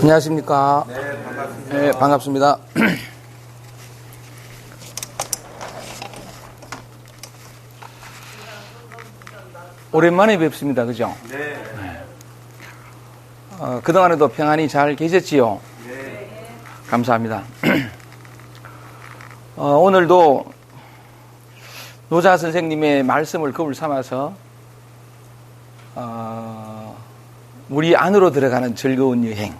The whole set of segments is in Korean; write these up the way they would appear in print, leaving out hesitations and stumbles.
안녕하십니까. 네, 반갑습니다. 네, 반갑습니다. 오랜만에 뵙습니다. 그죠? 네. 그동안에도 평안히 잘 계셨지요? 네. 감사합니다. 오늘도 노자 선생님의 말씀을 거울 삼아서 우리 안으로 들어가는 즐거운 여행,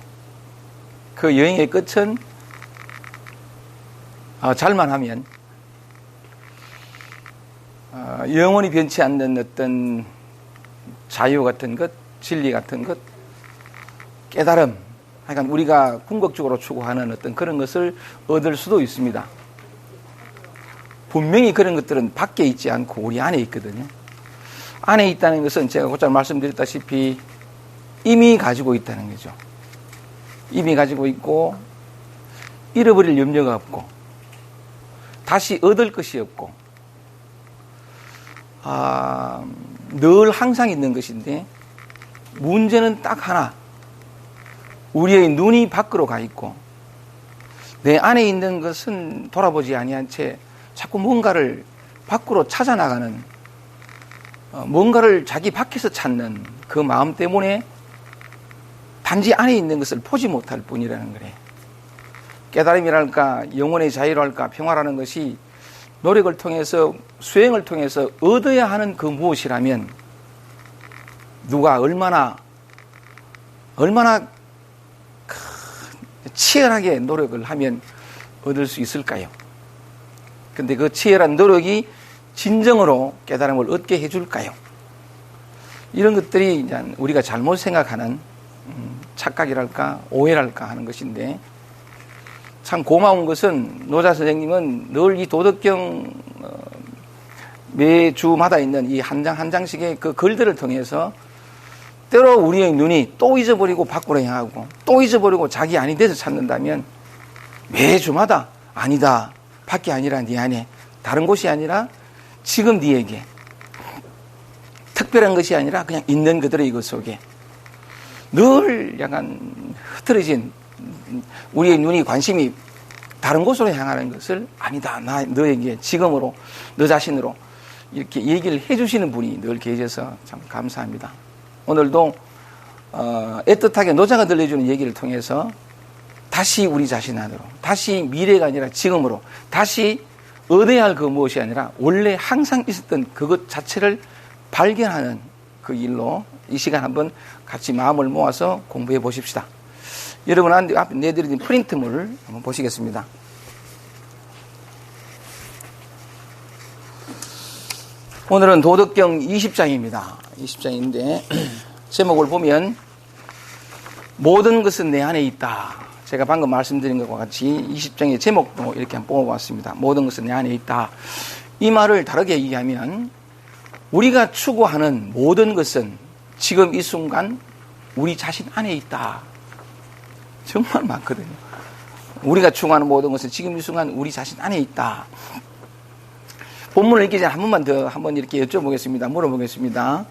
그 여행의 끝은 잘만 하면 영원히 변치 않는 어떤 자유 같은 것, 진리 같은 것, 깨달음, 하여간 우리가 궁극적으로 추구하는 어떤 그런 것을 얻을 수도 있습니다. 분명히 그런 것들은 밖에 있지 않고 우리 안에 있거든요. 안에 있다는 것은 제가 곧잘 말씀드렸다시피 이미 가지고 있다는 거죠. 이미 가지고 있고 잃어버릴 염려가 없고 다시 얻을 것이 없고 늘 항상 있는 것인데 문제는 딱 하나, 우리의 눈이 밖으로 가 있고 내 안에 있는 것은 돌아보지 아니한 채 자꾸 뭔가를 밖으로 찾아 나가는, 뭔가를 자기 밖에서 찾는 그 마음 때문에 단지 안에 있는 것을 보지 못할 뿐이라는 거래. 깨달음이랄까, 영혼의 자유랄까, 평화라는 것이 노력을 통해서, 수행을 통해서 얻어야 하는 그 무엇이라면 누가 얼마나 치열하게 노력을 하면 얻을 수 있을까요? 근데 그 치열한 노력이 진정으로 깨달음을 얻게 해줄까요? 이런 것들이 이제 우리가 잘못 생각하는 착각이랄까, 오해랄까 하는 것인데, 참 고마운 것은 노자 선생님은 늘 이 도덕경 매주마다 있는 이 한 장 한 장씩의 그 글들을 통해서 때로 우리의 눈이 또 잊어버리고 밖으로 향하고 또 잊어버리고 자기 안이 돼서 찾는다면 매주마다 아니다, 밖이 아니라 네 안에, 다른 곳이 아니라 지금 네에게, 특별한 것이 아니라 그냥 있는 그대로 이것 속에 늘 약간 흐트러진 우리의 눈이, 관심이 다른 곳으로 향하는 것을 아니다, 나 너에게 지금으로, 너 자신으로 이렇게 얘기를 해주시는 분이 늘 계셔서 참 감사합니다. 오늘도 애틋하게 노자가 들려주는 얘기를 통해서 다시 우리 자신 안으로, 다시 미래가 아니라 지금으로, 다시 얻어야 할 그 무엇이 아니라 원래 항상 있었던 그것 자체를 발견하는 그 일로 이 시간 한번 같이 마음을 모아서 공부해 보십시다. 여러분 앞에 내드린 프린트물을 한번 보시겠습니다. 오늘은 도덕경 20장입니다. 20장인데 제목을 보면 모든 것은 내 안에 있다. 제가 방금 말씀드린 것과 같이 20장의 제목도 이렇게 한번 뽑아봤습니다. 모든 것은 내 안에 있다. 이 말을 다르게 얘기하면 우리가 추구하는 모든 것은 지금 이 순간 우리 자신 안에 있다. 정말 많거든요. 우리가 추구하는 모든 것은 지금 이 순간 우리 자신 안에 있다. 본문을 읽기 전에 한 번만 더 한번 이렇게 여쭤보겠습니다. 물어보겠습니다.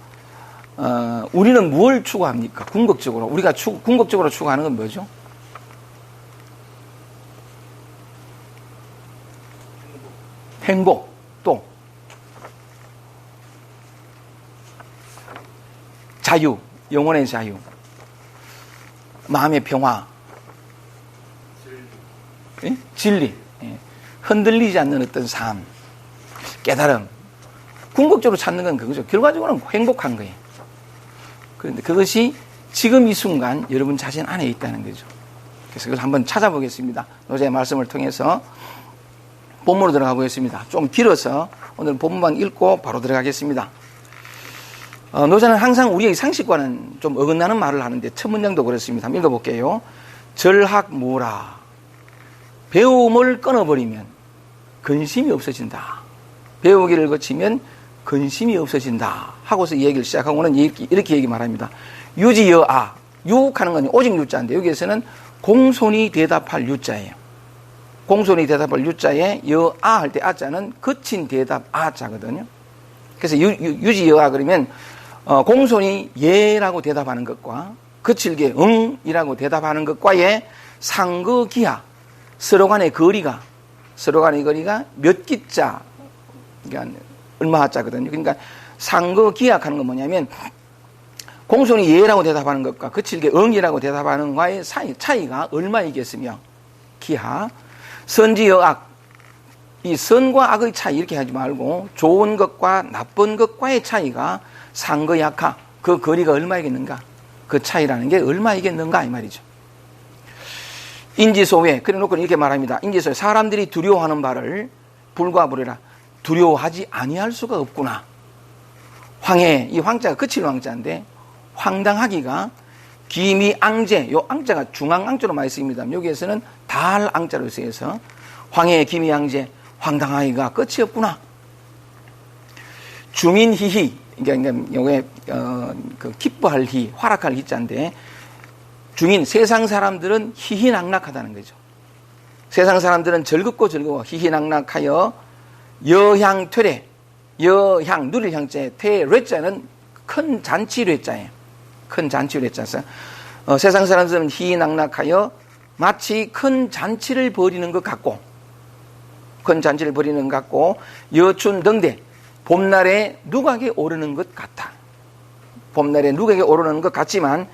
우리는 무엇을 추구합니까? 궁극적으로. 우리가 궁극적으로 추구하는 건 뭐죠? 행복. 또 자유, 영혼의 자유, 마음의 평화, 진리, 흔들리지 않는 어떤 삶, 깨달음. 궁극적으로 찾는 건 그거죠. 결과적으로는 행복한 거예요. 그런데 그것이 지금 이 순간 여러분 자신 안에 있다는 거죠. 그래서 그걸 한번 찾아보겠습니다. 노자의 말씀을 통해서 본문으로 들어가 보겠습니다. 좀 길어서 오늘 본문만 읽고 바로 들어가겠습니다. 노자는 항상 우리의 상식과는 좀 어긋나는 말을 하는데 첫 문장도 그렇습니다. 한번 읽어볼게요. 절학무라. 배움을 끊어버리면 근심이 없어진다. 배우기를 거치면 근심이 없어진다 하고서 이 얘기를 시작하고는 이렇게 얘기 말합니다. 유지여아. 유하는 건 오직 유자인데 여기에서는 공손히 대답할 유자예요. 공손히 대답할 유자에 여아 할 때 아자는 거친 대답 아자거든요. 그래서 유지여아 그러면 공손히 예라고 대답하는 것과 거칠게 응이라고 대답하는 것과의 상거기하, 서로 간의 거리가 몇 기자, 그러니까 얼마 하자거든요. 그러니까 상거기하하는 건 뭐냐면 공손히 예라고 대답하는 것과 거칠게 응이라고 대답하는 것과의 차이가 얼마이겠으며, 기하, 선지여악, 이 선과 악의 차이 이렇게 하지 말고 좋은 것과 나쁜 것과의 차이가 상거약하, 그 거리가 얼마이겠는가, 그 차이라는 게 얼마이겠는가 이 말이죠. 인지소외, 그래 놓고 이렇게 말합니다. 인지소외, 사람들이 두려워하는 바를 불과부리라, 두려워하지 아니할 수가 없구나. 황해, 이 황자가 거칠 황자인데 황당하기가 기미앙제, 요 앙자가 중앙앙자로 많이 쓰입니다. 여기에서는 달앙자로 쓰여서 황해 기미앙제, 황당하기가 끝이 없구나. 중인희희, 그러니까 요게 그 기뻐할 희, 화락할 희자인데, 중인, 세상 사람들은 희희낙낙하다는 거죠. 세상 사람들은 즐겁고 희희낙낙하여 여향퇴례, 여향, 누릴 향자에 퇴례자는 큰 잔치 례자예요. 큰 잔치 례자서 세상 사람들은 희희낙낙하여 마치 큰 잔치를 벌이는 것 같고, 여춘 등대, 봄날에 누각에 오르는 것 같아. 봄날에 누각에 오르는 것 같지만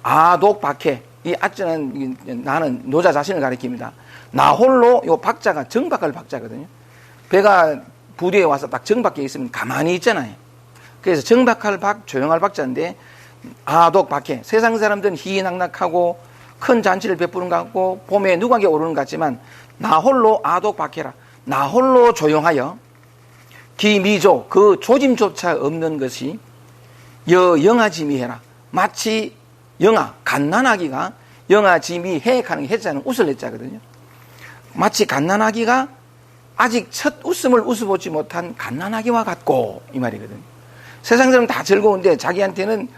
아독박해, 이 아자는 나는 노자 자신을 가리킵니다. 나 홀로, 요 박자가 정박할 박자거든요. 배가 부두에 와서 딱 정박해 있으면 가만히 있잖아요. 그래서 정박할 박, 조용할 박자인데 아독박해, 세상 사람들은 희희낙낙하고 큰 잔치를 베푸는 것 같고 봄에 누각에 오르는 것 같지만 나 홀로 아독박해라, 나 홀로 조용하여 기미조, 그 조짐조차 없는 것이 영하지미해라, 마치 영하, 갓난아기가 영하지미해 하는 해자는 웃을 해자거든요. 마치 갓난아기가 아직 첫 웃음을 웃어보지 못한 갓난아기와 같고 이 말이거든요. 세상 사람은 다 즐거운데 자기한테는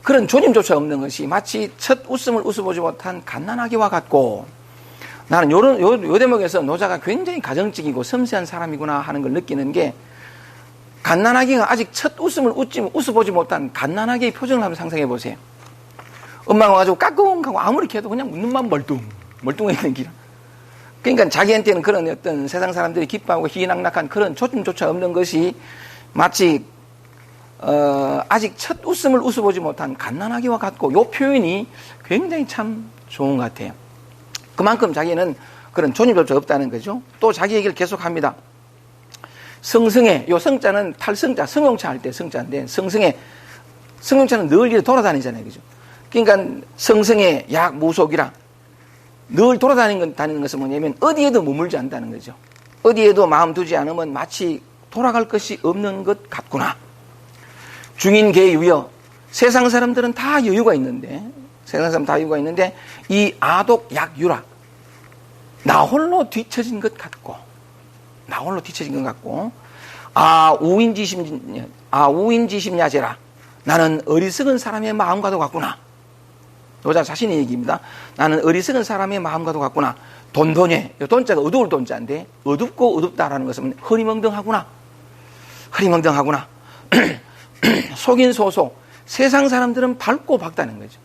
그런 조짐조차 없는 것이 마치 첫 웃음을 웃어보지 못한 갓난아기와 같고, 나는 요 대목에서 노자가 굉장히 가정적이고 섬세한 사람이구나 하는 걸 느끼는 게, 갓난아기가 아직 첫 웃음을 웃어보지 못한 갓난아기의 표정을 한번 상상해 보세요. 엄마가 와가지고 까꿍하고 아무리 해도 그냥 눈만 멀뚱해 있는 기라. 그러니까 자기한테는 그런 어떤 세상 사람들이 기뻐하고 희낙낙한 그런 조짐조차 없는 것이 마치 아직 첫 웃음을 웃어보지 못한 갓난아기와 같고, 요 표현이 굉장히 참 좋은 것 같아요. 그만큼 자기는 그런 조짐조차 없다는 거죠. 또 자기 얘기를 계속합니다. 성승해, 요 성자는 탈성자, 성용차 할 때 성자인데, 성용차는 늘 이렇게 돌아다니잖아요. 그죠? 그러니까 성승해 약무속이라, 늘 돌아다니는 것은 뭐냐면 어디에도 머물지 않는다는 거죠. 어디에도 마음 두지 않으면 마치 돌아갈 것이 없는 것 같구나. 중인계유여, 세상 사람들은 다 여유가 있는데, 이 아독 약유라, 나 홀로 뒤처진 것 같고, 우인지심야제라, 나는 어리석은 사람의 마음과도 같구나. 노자 자신의 얘기입니다. 나는 어리석은 사람의 마음과도 같구나. 돈돈예, 돈자가 어두울 돈자인데, 어둡고 어둡다라는 것은 흐리멍덩하구나. 속인소소, 세상 사람들은 밝고 밝다는 거죠.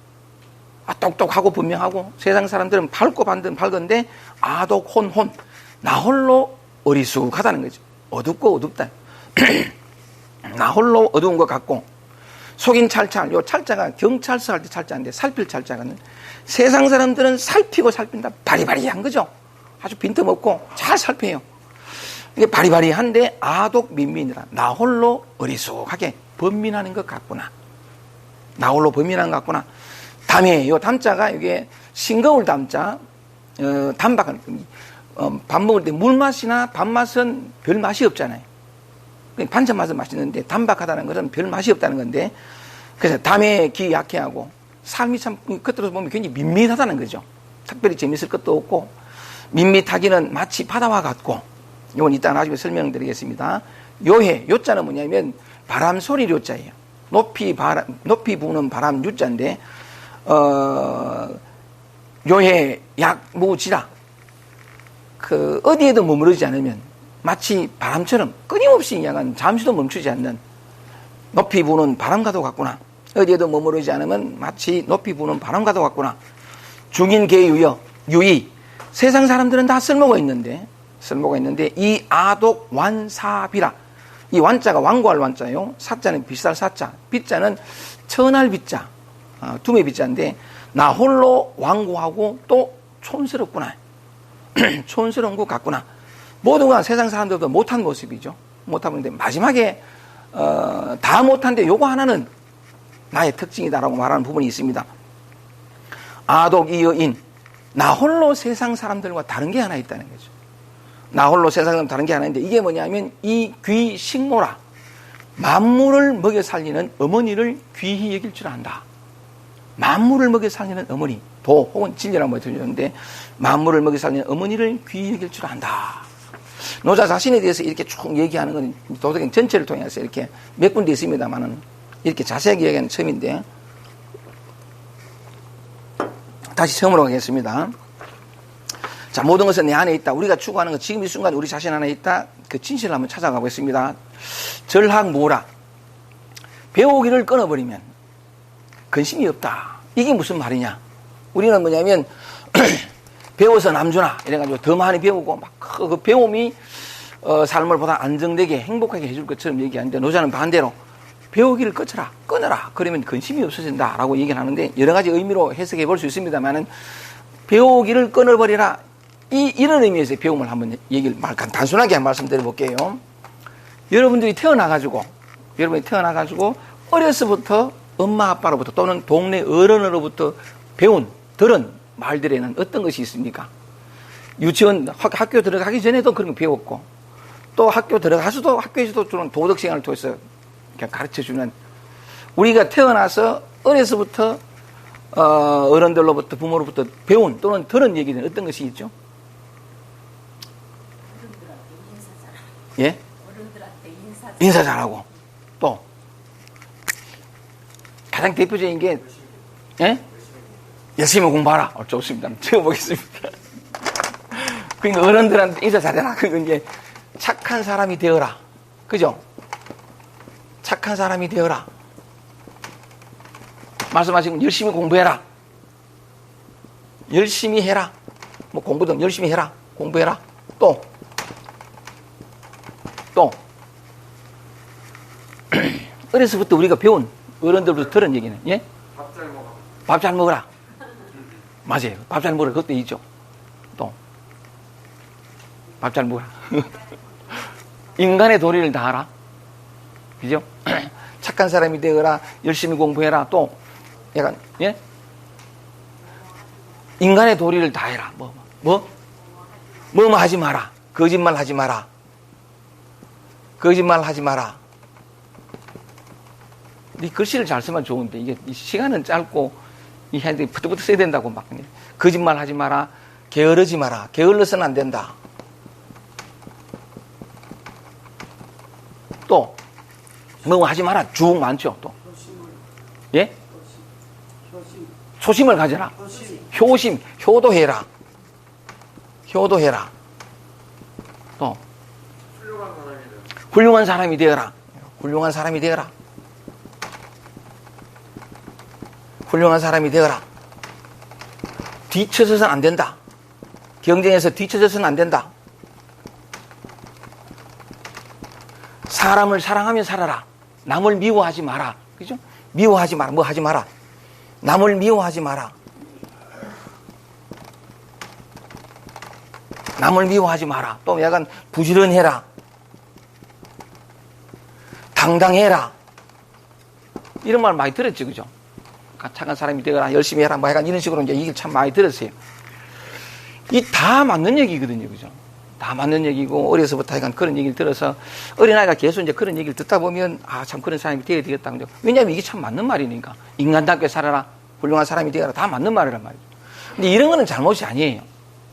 똑똑하고 분명하고, 세상 사람들은 밝고 밝은데 아독 혼혼, 나 홀로 어리숙하다는 거죠. 어둡고 어둡다. 나 홀로 어두운 것 같고, 속인 찰찰, 요 찰자가 경찰서 할 때 찰자인데 살필 찰자는, 세상 사람들은 살피고 살핀다, 바리바리한 거죠. 아주 빈틈없고 잘 살펴요. 이게 바리바리한데 아독 민민이라, 나 홀로 어리숙하게 번민하는 것 같구나. 담에, 요 담자가 이게 싱거울 담자, 담박한, 밥 먹을 때 물맛이나 밥맛은 별 맛이 없잖아요. 반찬 맛은 맛있는데 담박하다는 것은 별 맛이 없다는 건데, 그래서 담에 기 약해하고 삶이 참 겉으로 보면 굉장히 밋밋하다는 거죠. 특별히 재밌을 것도 없고, 밋밋하기는 마치 바다와 같고, 이건 이따 나중에 설명드리겠습니다. 요해, 요자는 뭐냐면 바람 소리 요자예요. 높이 부는 바람 유자인데, 요해 약무지라, 어디에도 머무르지 않으면 마치 바람처럼 끊임없이 그냥 잠시도 멈추지 않는 높이 부는 바람과도 같구나. 어디에도 머무르지 않으면 마치 높이 부는 바람과도 같구나. 중인 계유여 유의. 세상 사람들은 다 쓸모가 있는데 이 아독 완사비라. 이 완자가 완고할 완자예요. 사자는 비쌀 사자. 빗자는 천할 빗자. 두매 빗자인데 나 홀로 완고하고 또 촌스럽구나. 촌스러운 것 같구나. 모두가 세상 사람들도 못한 모습이죠. 못한 건데 마지막에 다 못한데 요거 하나는 나의 특징이다라고 말하는 부분이 있습니다. 아독 이여인. 나 홀로 세상 사람들과 다른 게 하나 있다는 거죠. 나 홀로 세상 사람 다른 게 하나 있는데 이게 뭐냐면 이 귀식모라. 만물을 먹여 살리는 어머니를 귀히 여길 줄 안다. 만물을 먹여 살리는 어머니. 도 혹은 진리라고 뭐 들렸는데 만물을 먹여 살리는 어머니를 귀히 여길 줄 안다. 노자 자신에 대해서 이렇게 쭉 얘기하는 건 도덕경 전체를 통해서 이렇게 몇 군데 있습니다만은 이렇게 자세하게 얘기하는 처음인데 다시 처음으로 가겠습니다. 자, 모든 것은 내 안에 있다. 우리가 추구하는 것 지금 이 순간 우리 자신 안에 있다. 그 진실을 한번 찾아가 보겠습니다. 절학모라. 배우기를 끊어버리면 근심이 없다. 이게 무슨 말이냐? 우리는 뭐냐면 배워서 남주나 이래가지고 더 많이 배우고 막 그 배움이 삶을 보다 안정되게 행복하게 해줄 것처럼 얘기하는데 노자는 반대로 배우기를 끊어라. 그러면 근심이 없어진다라고 얘기를 하는데 여러 가지 의미로 해석해 볼 수 있습니다만은 배우기를 끊어버리라. 이런 의미에서 배움을 한번 얘기를 단순하게 말씀드려 볼게요. 여러분들이 태어나가지고 어려서부터 엄마 아빠로부터 또는 동네 어른으로부터 배운 들은 말들에는 어떤 것이 있습니까? 유치원 학교 들어가기 전에도 그런 거 배웠고 또 학교 들어가서도 학교에서도 주는 도덕 시간을 통해서 가르쳐주는 우리가 태어나서 어려서부터 어른들로부터 부모로부터 배운 또는 들은 얘기는 어떤 것이 있죠? 예? 어른들한테 인사 잘하고 또 가장 대표적인 게 예? 열심히 공부하라. 좋습니다. 적어보겠습니다. 그러니까 어른들한테 인사 잘해라. 그건 이제 착한 사람이 되어라. 그죠? 착한 사람이 되어라. 말씀하신 열심히 공부해라. 열심히 해라. 뭐 공부도 열심히 해라. 공부해라. 또 어려서부터 우리가 배운 어른들부터 들은 얘기는 예? 밥 잘 먹어. 밥 잘 먹어라. 맞아요. 밥 잘 먹어라. 그것도 있죠. 또 밥 잘 먹어라. 인간의 도리를 다하라. 그죠? 착한 사람이 되어라. 열심히 공부해라. 또 약간 예? 인간의 도리를 다해라. 뭐 하지 마라. 거짓말 하지 마라. 거짓말 하지 마라. 이 글씨를 잘 쓰면 좋은데 이게 시간은 짧고 이 핸드폰이 부터부터 써야 된다고 막 거짓말 하지 마라. 게으르지 마라. 게을러서는 안 된다. 또 뭐 하지 마라. 쭉 많죠. 또 예? 초심을 가져라. 효심, 효도해라. 효도해라. 또 훌륭한 사람이 되어라. 훌륭한 사람이 되어라. 훌륭한 사람이 되어라. 뒤쳐져서는 안 된다. 경쟁에서 뒤쳐져서는 안 된다. 사람을 사랑하며 살아라. 남을 미워하지 마라. 그죠? 미워하지 마라. 뭐 하지 마라. 남을 미워하지 마라. 남을 미워하지 마라. 또 약간 부지런해라. 당당해라. 이런 말 많이 들었죠. 그죠? 착한 사람이 되거나 열심히 해라. 뭐 약간 이런 식으로 이제 얘기를 참 많이 들었어요. 이 다 맞는 얘기거든요. 그죠? 다 맞는 얘기고, 어려서부터 약간 그런 얘기를 들어서, 어린아이가 계속 이제 그런 얘기를 듣다 보면, 아, 참 그런 사람이 되어야 되겠다. 왜냐하면 이게 참 맞는 말이니까. 인간답게 살아라. 훌륭한 사람이 되어라. 다 맞는 말이란 말이죠. 근데 이런 거는 잘못이 아니에요.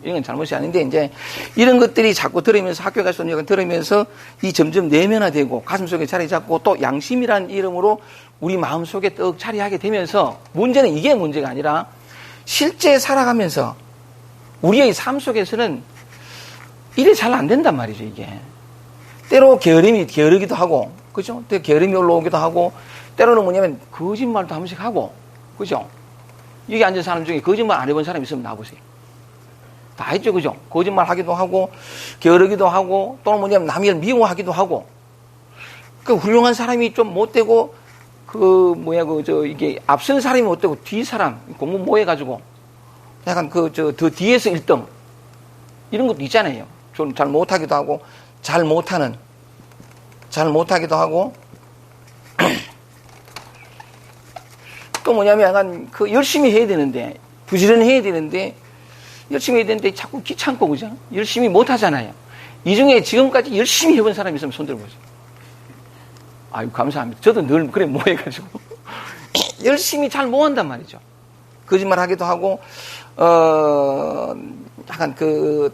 이런 건 잘못이 아닌데, 이제, 이런 것들이 자꾸 들으면서, 학교 가서 들으면서, 이 점점 내면화되고, 가슴속에 자리 잡고, 또 양심이란 이름으로 우리 마음속에 떡 자리하게 되면서, 문제는 이게 문제가 아니라, 실제 살아가면서, 우리의 삶 속에서는 일이 잘 안 된단 말이죠, 이게. 때로 게으르기도 하고, 그죠? 또 게으름이 올라오기도 하고, 때로는 뭐냐면 거짓말도 한 번씩 하고, 그죠? 여기 앉은 사람 중에 거짓말 안 해본 사람 있으면 나와보세요. 다 했죠, 그죠? 거짓말 하기도 하고, 게으르기도 하고, 또는 뭐냐면 남을 미워하기도 하고, 그 훌륭한 사람이 좀 못되고, 이게 앞선 사람이 못되고, 뒤 사람, 공부 모해가지고, 약간 더 뒤에서 1등. 이런 것도 있잖아요. 좀 잘 못하기도 하고, 잘 못하기도 하고, 또 뭐냐면 약간 열심히 해야 되는데, 부지런히 해야 되는데, 열심히 해야 되는데 자꾸 귀찮고, 그죠? 열심히 못 하잖아요. 이 중에 지금까지 열심히 해본 사람이 있으면 손 들어보세요. 아유, 감사합니다. 저도 늘 그래 뭐 해가지고. 열심히 잘 못 한단 말이죠. 거짓말 하기도 하고, 약간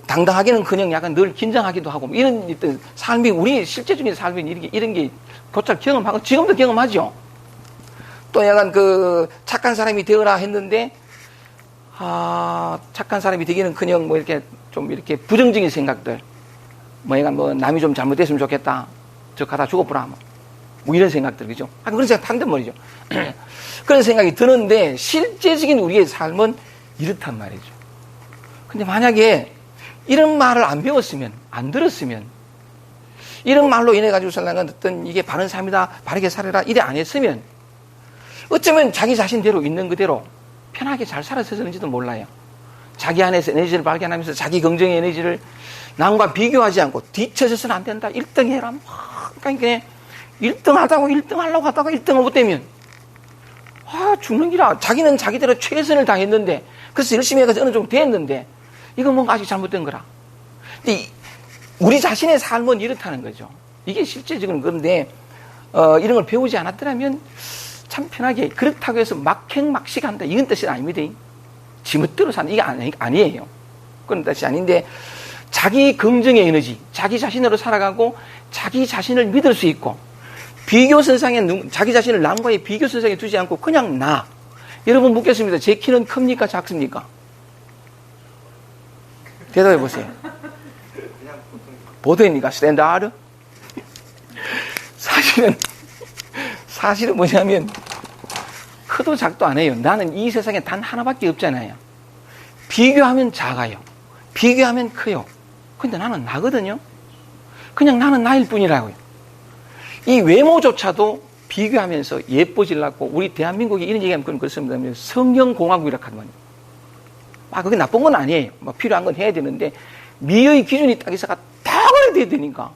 당당하게는 그냥 약간 늘 긴장하기도 하고, 이런 어떤 삶이, 우리 실제적인 삶이 이런 게 곧잘 경험하고, 지금도 경험하죠. 또 약간 착한 사람이 되어라 했는데, 착한 사람이 되기는 그냥 뭐 이렇게 좀 이렇게 부정적인 생각들, 뭐 약간 남이 좀 잘못됐으면 좋겠다. 저 가다 죽어보라. 뭐 이런 생각들, 그죠? 그런 생각 한단 말이죠. 그런 생각이 드는데, 실제적인 우리의 삶은 이렇단 말이죠. 근데 만약에 이런 말을 안 배웠으면, 안 들었으면, 이런 말로 인해가지고 살라는 어떤 이게 바른 삶이다, 바르게 살아라, 이래 안 했으면, 어쩌면 자기 자신대로 있는 그대로 편하게 잘 살았었는지도 몰라요. 자기 안에서 에너지를 발견하면서 자기 긍정의 에너지를 남과 비교하지 않고 뒤쳐져서는 안 된다. 1등 해라. 그러니까 1등 하다고 1등 하려고 하다가 1등을 못 되면 죽는 기라. 자기는 자기대로 최선을 다했는데, 그래서 열심히 해서 어느 정도 됐는데, 이건 뭔가 아직 잘못된 거라. 근데 우리 자신의 삶은 이렇다는 거죠. 이게 실제적인 건데, 이런 걸 배우지 않았더라면 참 편하게, 그렇다고 해서 막행막식한다, 이런 뜻은 아닙니다. 지멋대로 사는, 이게 아니에요. 그런 뜻이 아닌데, 자기 긍정의 에너지, 자기 자신으로 살아가고, 자기 자신을 믿을 수 있고, 비교선상에, 자기 자신을 남과의 비교선상에 두지 않고, 그냥 나. 여러분 묻겠습니다. 제 키는 큽니까? 작습니까? 대답해 보세요. 보통입니까? 스탠다드? 사실은 뭐냐면, 크도 작도 안 해요. 나는 이 세상에 단 하나밖에 없잖아요. 비교하면 작아요. 비교하면 커요. 근데 나는 나거든요. 그냥 나는 나일 뿐이라고요. 이 외모조차도 비교하면서 예뻐지려고, 우리 대한민국이 이런 얘기하면 그렇습니다. 성형공화국이라고 하더만요. 그게 나쁜 건 아니에요. 필요한 건 해야 되는데, 미의 기준이 딱 있어가 다 그래야 되니까.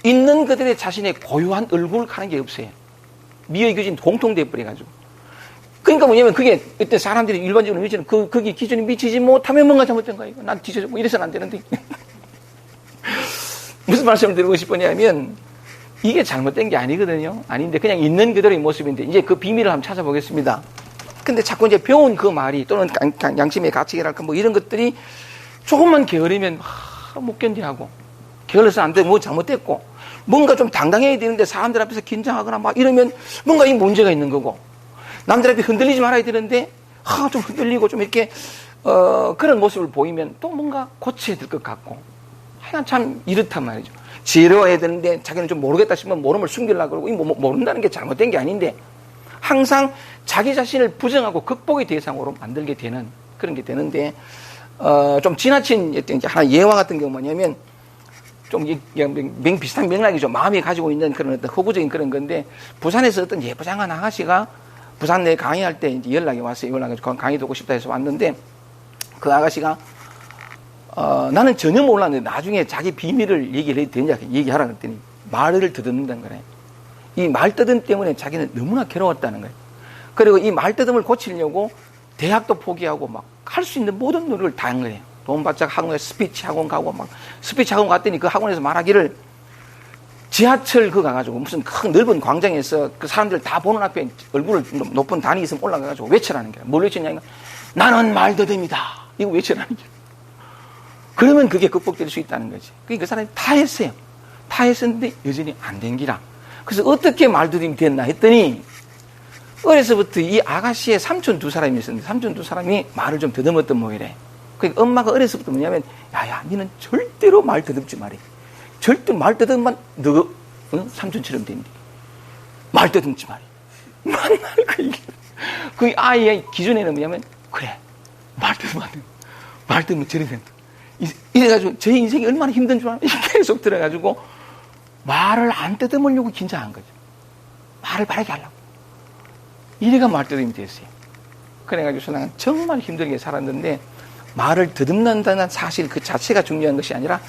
있는 그들의 자신의 고유한 얼굴을 가는 게 없어요. 미의 기준이 공통돼 버려가지고. 그러니까 뭐냐면 그게 어떤 사람들이 일반적으로 미치는 거기 기준이 미치지 못하면 뭔가 잘못된 거예요. 난 뒤져서 이래서는 안 되는데. 무슨 말씀을 드리고 싶으냐면, 이게 잘못된 게 아니거든요. 아닌데 그냥 있는 그대로의 모습인데, 이제 그 비밀을 한번 찾아보겠습니다. 근데 자꾸 이제 배운 그 말이, 또는 양심의 가치랄까 뭐 이런 것들이 조금만 게으르면 못 견디하고, 게을러서 안 돼, 뭐 잘못됐고, 뭔가 좀 당당해야 되는데 사람들 앞에서 긴장하거나 막 이러면 뭔가 이 문제가 있는 거고, 남들 앞에 흔들리지 말아야 되는데 좀 흔들리고 좀 이렇게 그런 모습을 보이면 또 뭔가 고쳐야 될 것 같고, 하여간 참 이렇단 말이죠. 지혜로워야 되는데 자기는 좀 모르겠다 싶으면 모름을 숨기려고 그러고, 모른다는 게 잘못된 게 아닌데, 항상 자기 자신을 부정하고 극복의 대상으로 만들게 되는 그런 게 되는데, 좀 지나친 하나 예화 같은 경우 뭐냐면, 좀 비슷한 맥락이죠. 마음이 가지고 있는 그런 어떤 허구적인 그런 건데, 부산에서 어떤 예쁘장한 아가씨가 부산 내 강의할 때 이제 연락이 왔어요. 연락해서 강의 듣고 싶다 해서 왔는데, 그 아가씨가 나는 전혀 몰랐는데 나중에 자기 비밀을 얘기를 해도 되냐 얘기하라 그랬더니 말을 더듬는다는 거예요. 이 말더듬 때문에 자기는 너무나 괴로웠다는 거예요. 그리고 이 말더듬을 고치려고 대학도 포기하고 막 할 수 있는 모든 노력을 다 한 거예요. 돈 받자 학원에 스피치 학원 가고, 막 스피치 학원 갔더니 그 학원에서 말하기를, 지하철 가가지고 무슨 큰 넓은 광장에서 그 사람들 다 보는 앞에 얼굴을 높은 단이 있으면 올라가가지고 외치라는 거예요. 뭘 외치냐면, 나는 말더듬이다. 이거 외치라는 거예요. 그러면 그게 극복될 수 있다는 거지. 그러니까 그 사람이 다 했어요. 다 했었는데 여전히 안 된 기라. 그래서 어떻게 말더듬이 됐나 했더니, 어려서부터 이 아가씨의 삼촌 두 사람이 있었는데, 삼촌 두 사람이 말을 좀 더듬었던 모양이래. 그러니까 엄마가 어려서부터 뭐냐면, 야야, 니는 절대로 말 더듬지 말해. 절대 말 더듬만 너 삼촌처럼 된디. 말 더듬지 말해. 만날 그 아이의 기준에는 뭐냐면, 그래, 말 들으면 저리 된다. 이래가지고 제 인생이 얼마나 힘든 줄 알아? 계속 들어가지고 말을 안 뜯어먹으려고 긴장한 거죠. 말을 바르게 하려고. 이래가 말뜯음이 됐어요. 그래가지고 저는 정말 힘들게 살았는데, 말을 더듬는다는 사실 그 자체가 중요한 것이 아니라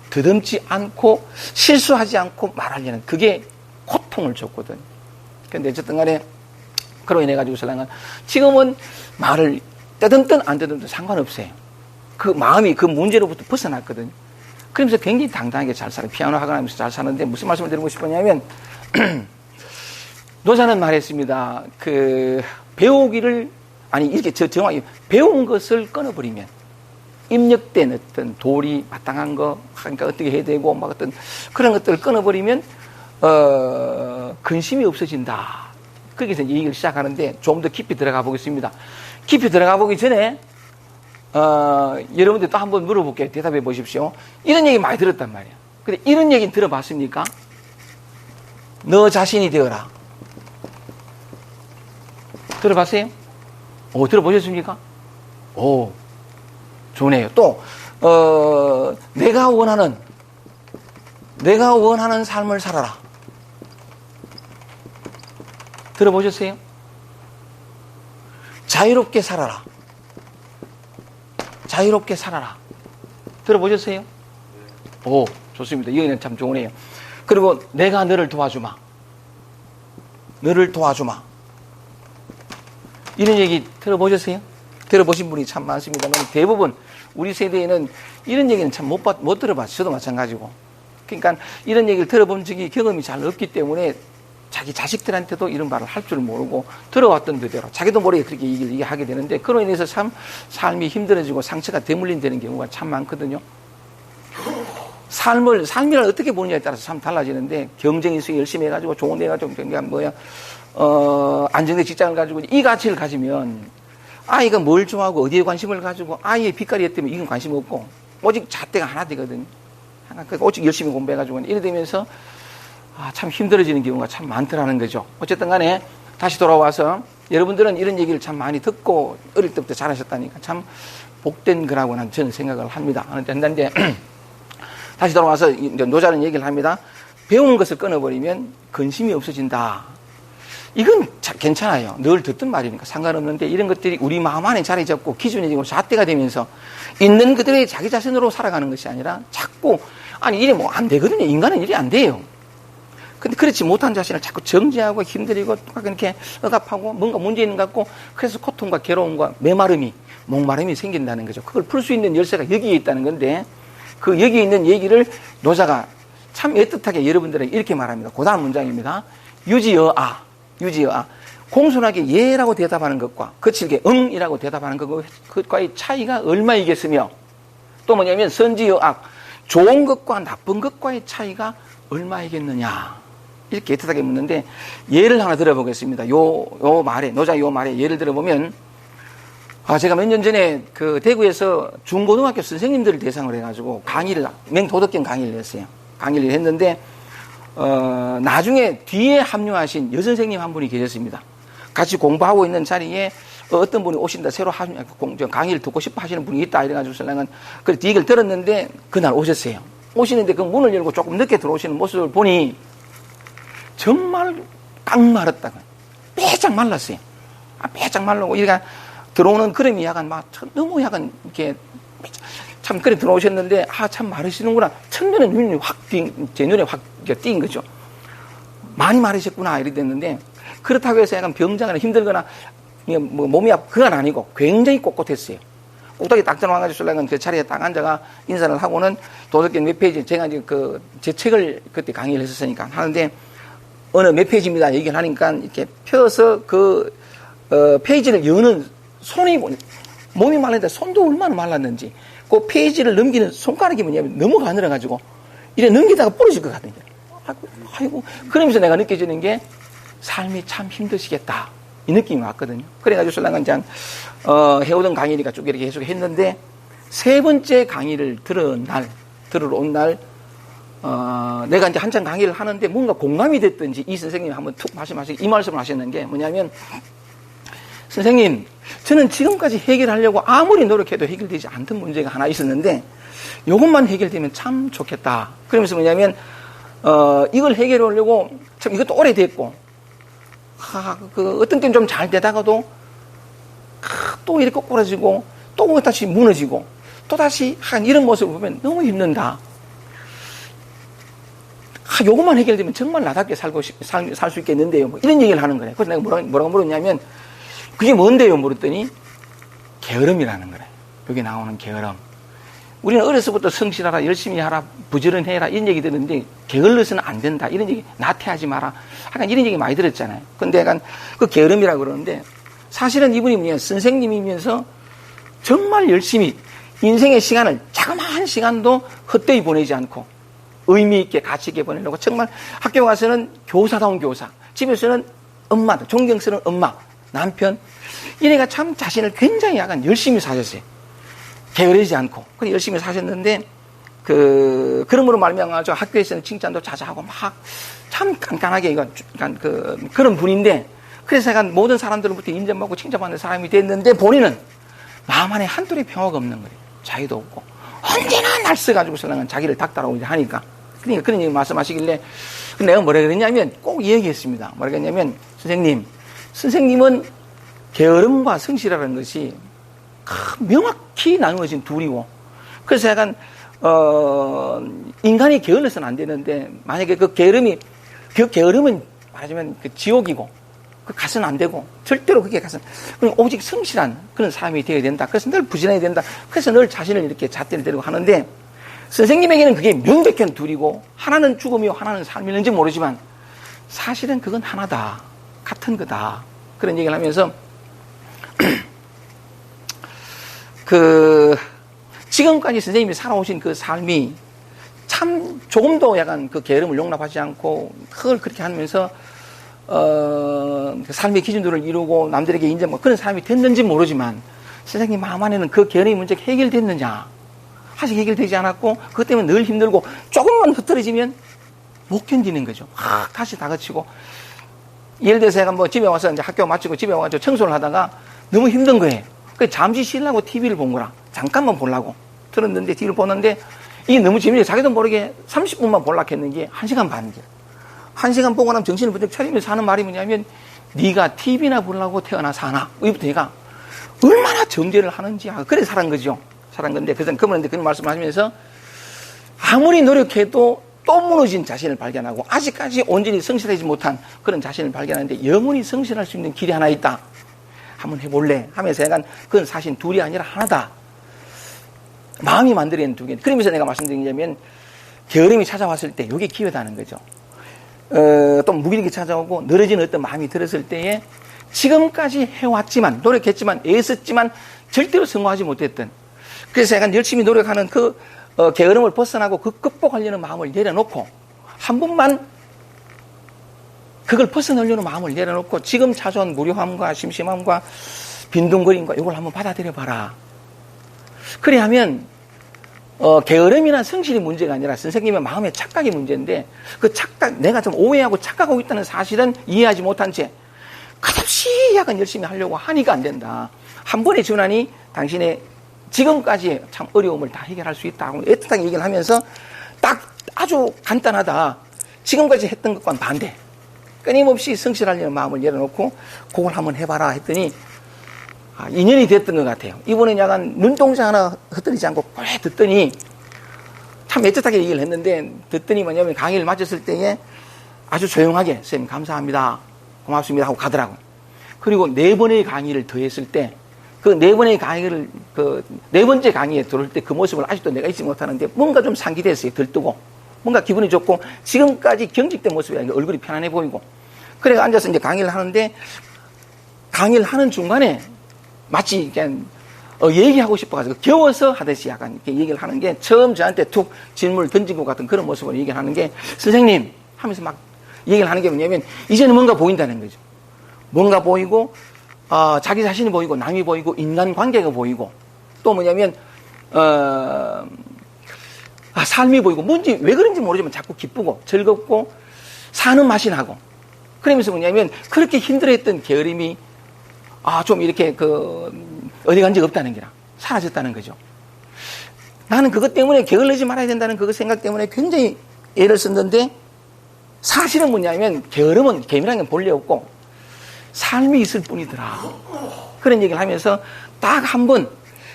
더듬지 않고 실수하지 않고 말하려는 그게 고통을 줬거든요. 그런데 어쨌든 간에 그로 인해 가지고 저는 지금은 말을 떠듬든 안 떠듬든 상관없어요. 그 마음이 그 문제로부터 벗어났거든요. 그러면서 굉장히 당당하게 잘 살아요. 피아노 학원 하면서 잘 사는데 무슨 말씀을 드리고 싶었냐면 노자는 말했습니다. 배우기를 아니 이렇게 정확히 배운 것을 끊어버리면 입력된 어떤 도리 마땅한 거 그러니까 어떻게 해야 되고 막 어떤 그런 것들을 끊어버리면 근심이 없어진다. 거기서 이제 얘기를 시작하는데 좀 더 깊이 들어가 보겠습니다. 깊이 들어가 보기 전에 여러분들 또 한번 물어볼게요. 대답해 보십시오. 이런 얘기 많이 들었단 말이에요. 근데 이런 얘기는 들어봤습니까? 너 자신이 되어라. 들어봤어요? 들어보셨습니까? 좋네요. 또 내가 원하는 삶을 살아라. 들어보셨어요? 자유롭게 살아라. 자유롭게 살아라. 들어보셨어요? 좋습니다. 이거는 참 좋으네요. 그리고 내가 너를 도와주마. 너를 도와주마. 이런 얘기 들어보셨어요? 들어보신 분이 참 많습니다만 대부분 우리 세대에는 이런 얘기는 참 못 들어봤어요. 저도 마찬가지고. 그러니까 이런 얘기를 들어본 적이 경험이 잘 없기 때문에 자기 자식들한테도 이런 말을 할 줄 모르고 들어왔던 그대로 자기도 모르게 그렇게 얘기하게 되는데 그로 인해서 참 삶이 힘들어지고 상처가 대물림되는 경우가 참 많거든요. 삶이를 어떻게 보느냐에 따라서 참 달라지는데 경쟁이 있어 열심히 해가지고 좋은 데 가지고 안정된 직장을 가지고 이 가치를 가지면 아이가 뭘 좋아하고 어디에 관심을 가지고 아이의 빛깔이 때문에 이건 관심 없고 오직 잣대가 하나 되거든요. 오직 열심히 공부해가지고 이래 되면서 참 힘들어지는 경우가 참 많더라는 거죠. 어쨌든 간에 다시 돌아와서 여러분들은 이런 얘기를 참 많이 듣고 어릴 때부터 잘하셨다니까 참 복된 거라고 저는 생각을 합니다. 그런데 다시 돌아와서 노자는 얘기를 합니다. 배운 것을 끊어버리면 근심이 없어진다. 이건 괜찮아요. 늘 듣던 말이니까 상관없는데 이런 것들이 우리 마음 안에 자리 잡고 기준이 되고 잣대가 되면서 있는 그대로의 자기 자신으로 살아가는 것이 아니라 자꾸 이래 뭐 안 되거든요. 인간은 일이 안 돼요. 근데 그렇지 못한 자신을 자꾸 정죄하고 힘들이고 이렇게 억압하고 뭔가 문제 있는 것 같고 그래서 고통과 괴로움과 메마름이 목마름이 생긴다는 거죠. 그걸 풀 수 있는 열쇠가 여기에 있다는 건데 그 여기에 있는 얘기를 노자가 참 애틋하게 여러분들에게 이렇게 말합니다. 그 다음 문장입니다. 유지어아. 공손하게 예라고 대답하는 것과 거칠게 응이라고 대답하는 것과의 차이가 얼마이겠으며 또 뭐냐면 선지여악. 좋은 것과 나쁜 것과의 차이가 얼마이겠느냐. 이렇게 애틋하게 묻는데 예를 하나 들어보겠습니다. 노자 요 말에 예를 들어보면 제가 몇 년 전에 그 대구에서 중고등학교 선생님들을 대상으로 해가지고 맹도덕경 강의를 했어요. 강의를 했는데 나중에 뒤에 합류하신 여선생님 한 분이 계셨습니다. 같이 공부하고 있는 자리에 어떤 분이 오신다, 새로 강의를 듣고 싶어 하시는 분이 있다, 이래가지고 설랑은 그 얘기를 들었는데 그날 오셨어요. 오시는데 그 문을 열고 조금 늦게 들어오시는 모습을 보니 정말 깡마랐다. 빼짝 말랐어요. 빼짝 말르고, 이러니까 들어오는 걸음이 약간 너무 약간 이렇게 참 그래 들어오셨는데 참 마르시는구나. 첫눈에 눈이 제 눈에 확 띈 거죠. 많이 마르셨구나 이렇게 됐는데 그렇다고 해서 약간 병자거나 힘들거나 뭐 몸이 그건 아니고 굉장히 꼿꼿했어요. 꼭대기 딱 들어와가지고 술래는 그 자리에 딱 앉아가 인사를 하고는 도덕경 몇 페이지 제가 이제 제 책을 그때 강의를 했었으니까 하는데 어느 몇 페이지입니다 얘기를 하니까 이렇게 펴서 페이지를 여는 손이 몸이 말랐는데 손도 얼마나 말랐는지 그 페이지를 넘기는 손가락이 뭐냐면 너무 가늘어가지고 이래 넘기다가 부러질 것 같은데 아이고 그러면서 내가 느껴지는 게 삶이 참 힘드시겠다 이 느낌이 왔거든요. 그래가지고 설랑은 해오던 강의니까 쭉 이렇게 계속 했는데 세 번째 강의를 들으러 온 날 내가 이제 한참 강의를 하는데 뭔가 공감이 됐든지 이 선생님이 한번 툭 이 말씀을 하셨는 게 뭐냐면, 선생님, 저는 지금까지 해결하려고 아무리 노력해도 해결되지 않던 문제가 하나 있었는데, 이것만 해결되면 참 좋겠다. 그러면서 뭐냐면, 이걸 해결하려고, 참 이것도 오래됐고, 어떤 때는 좀 잘 되다가도, 또 이렇게 꼬꾸라지고, 또 다시 무너지고, 또 다시 이런 모습을 보면 너무 힘든다. 요것만 해결되면 정말 나답게 살 수 있겠는데요. 뭐 이런 얘기를 하는 거예요. 그래서 내가 뭐라고 물었냐면, 그게 뭔데요? 물었더니, 게으름이라는 거래. 여기 나오는 게으름. 우리는 어려서부터 성실하라, 열심히 하라, 부지런해라, 이런 얘기 들었는데, 게을러서는 안 된다. 이런 얘기, 나태하지 마라. 약간 이런 얘기 많이 들었잖아요. 근데 약간 그 게으름이라고 그러는데, 사실은 이분이 뭐냐, 선생님이면서 정말 열심히 인생의 시간을, 자그마한 시간도 헛되이 보내지 않고, 의미있게, 가치있게 보내려고 정말 학교 가서는 교사다운 교사, 집에서는 엄마, 존경스러운 엄마, 남편, 이래가 참 자신을 굉장히 약간 열심히 사셨어요. 게으르지 않고. 그래 열심히 사셨는데, 그러므로 말미암아서 학교에서는 칭찬도 자자하고 막 참 깐깐하게, 그런 분인데, 그래서 약간 모든 사람들로부터 인정받고 칭찬받는 사람이 됐는데, 본인은 마음 안에 한톨의 평화가 없는 거예요. 자유도 없고. 언제나 날 써가지고서는 자기를 닥달하고 하니까. 그러니까 그런 얘기 말씀하시길래, 내가 뭐라 그랬냐면, 꼭 얘기했습니다. 뭐라 그랬냐면, 선생님은 게으름과 성실이라는 것이 명확히 나누어진 둘이고, 그래서 약간, 인간이 게을러서는 안 되는데, 만약에 그 게으름은 말하자면 지옥이고, 가서는 안 되고, 절대로 그게 가서는, 오직 성실한 그런 사람이 되어야 된다. 그래서 늘 부지런해야 된다. 그래서 늘 자신을 이렇게 잣대를 대고 하는데, 선생님에게는 그게 명백한 둘이고, 하나는 죽음이요, 하나는 삶이는지 모르지만, 사실은 그건 하나다. 같은 거다. 그런 얘기를 하면서, 지금까지 선생님이 살아오신 그 삶이 참 조금도 약간 그 게으름을 용납하지 않고, 그걸 그렇게 하면서, 삶의 기준들을 이루고 남들에게 인정받고 그런 사람이 됐는지 모르지만, 선생님 마음 안에는 그 게으름의 문제가 해결됐느냐? 아직 해결되지 않았고, 그것 때문에 늘 힘들고, 조금만 흐트러지면 못 견디는 거죠. 다시 다그치고. 예를 들어서 제가 뭐 집에 와서 이제 학교 마치고 집에 와서 청소를 하다가 너무 힘든 거예요. 그래서 잠시 쉬려고 TV를 본 거라. 잠깐만 보려고. 들었는데, TV를 보는데, 이게 너무 재미있어요. 자기도 모르게 30분만 보려고 했는데, 1시간 반. 1시간 보고 나면 정신을 번쩍 차리면서 하는 말이 뭐냐면, 네가 TV나 보려고 태어나 사나? 이부터 얘가 얼마나 정죄를 하는지, 그래 살은 거죠. 살은 건데, 그분한테 그런 말씀을 하시면서, 아무리 노력해도 또 무너진 자신을 발견하고, 아직까지 온전히 성실하지 못한 그런 자신을 발견하는데, 영원히 성실할 수 있는 길이 하나 있다. 한번 해볼래? 하면서 약간, 그건 사실 둘이 아니라 하나다. 마음이 만들어낸 두 개. 그러면서 내가 말씀드리자면, 게으름이 찾아왔을 때, 이게 기회다는 거죠. 또 무기력이 찾아오고, 늘어진 어떤 마음이 들었을 때에, 지금까지 해왔지만, 노력했지만, 애썼지만, 절대로 성공하지 못했던, 그래서 약간 열심히 노력하는 게으름을 벗어나고 그 극복하려는 마음을 내려놓고, 한 번만 그걸 벗어나려는 마음을 내려놓고, 지금 찾아온 무료함과 심심함과 빈둥거림과 이걸 한번 받아들여 봐라. 그래 하면, 게으름이나 성실이 문제가 아니라 선생님의 마음의 착각이 문제인데, 그 착각, 내가 좀 오해하고 착각하고 있다는 사실은 이해하지 못한 채, 끝없이 약간 열심히 하려고 하니까 안 된다. 한 번의 전환이 당신의 지금까지의 참 어려움을 다 해결할 수 있다고 애틋하게 얘기를 하면서, 딱 아주 간단하다. 지금까지 했던 것과는 반대. 끊임없이 성실하려는 마음을 내려놓고 그걸 한번 해봐라 했더니, 인연이 됐던 것 같아요. 이번엔 약간 눈동자 하나 흩어지지 않고 꽤 듣더니, 참 애틋하게 얘기를 했는데, 듣더니 뭐냐면 강의를 마쳤을 때에 아주 조용하게, 선생님 감사합니다, 고맙습니다 하고 가더라고. 그리고 4번의 강의를 더 했을 때, 그 4번의 강의를, 4번째 강의에 들어올 때 그 모습을 아직도 내가 잊지 못하는데, 뭔가 좀 상기됐어요. 들뜨고. 뭔가 기분이 좋고, 지금까지 경직된 모습이 아니라 얼굴이 편안해 보이고. 그래서 앉아서 이제 강의를 하는데, 강의를 하는 중간에 마치 그냥 얘기하고 싶어가지고 겨워서 하듯이 약간 이렇게 얘기를 하는 게, 처음 저한테 툭 질문을 던진 것 같은 그런 모습으로 얘기를 하는 게, 선생님 하면서 막 얘기를 하는 게 뭐냐면, 이제는 뭔가 보인다는 거죠. 뭔가 보이고, 자기 자신이 보이고, 남이 보이고, 인간관계가 보이고, 또 뭐냐면, 삶이 보이고 뭔지 왜 그런지 모르지만 자꾸 기쁘고 즐겁고 사는 맛이 나고 그러면서 뭐냐면 그렇게 힘들어했던 게으름이 좀 이렇게 어디 간 적 없다는 게라 사라졌다는 거죠. 나는 그것 때문에 게을르지 말아야 된다는 그 생각 때문에 굉장히 애를 썼는데 사실은 뭐냐면 게으름은 게임이라는 건 본래 없고 삶이 있을 뿐이더라. 그런 얘기를 하면서 딱 한 번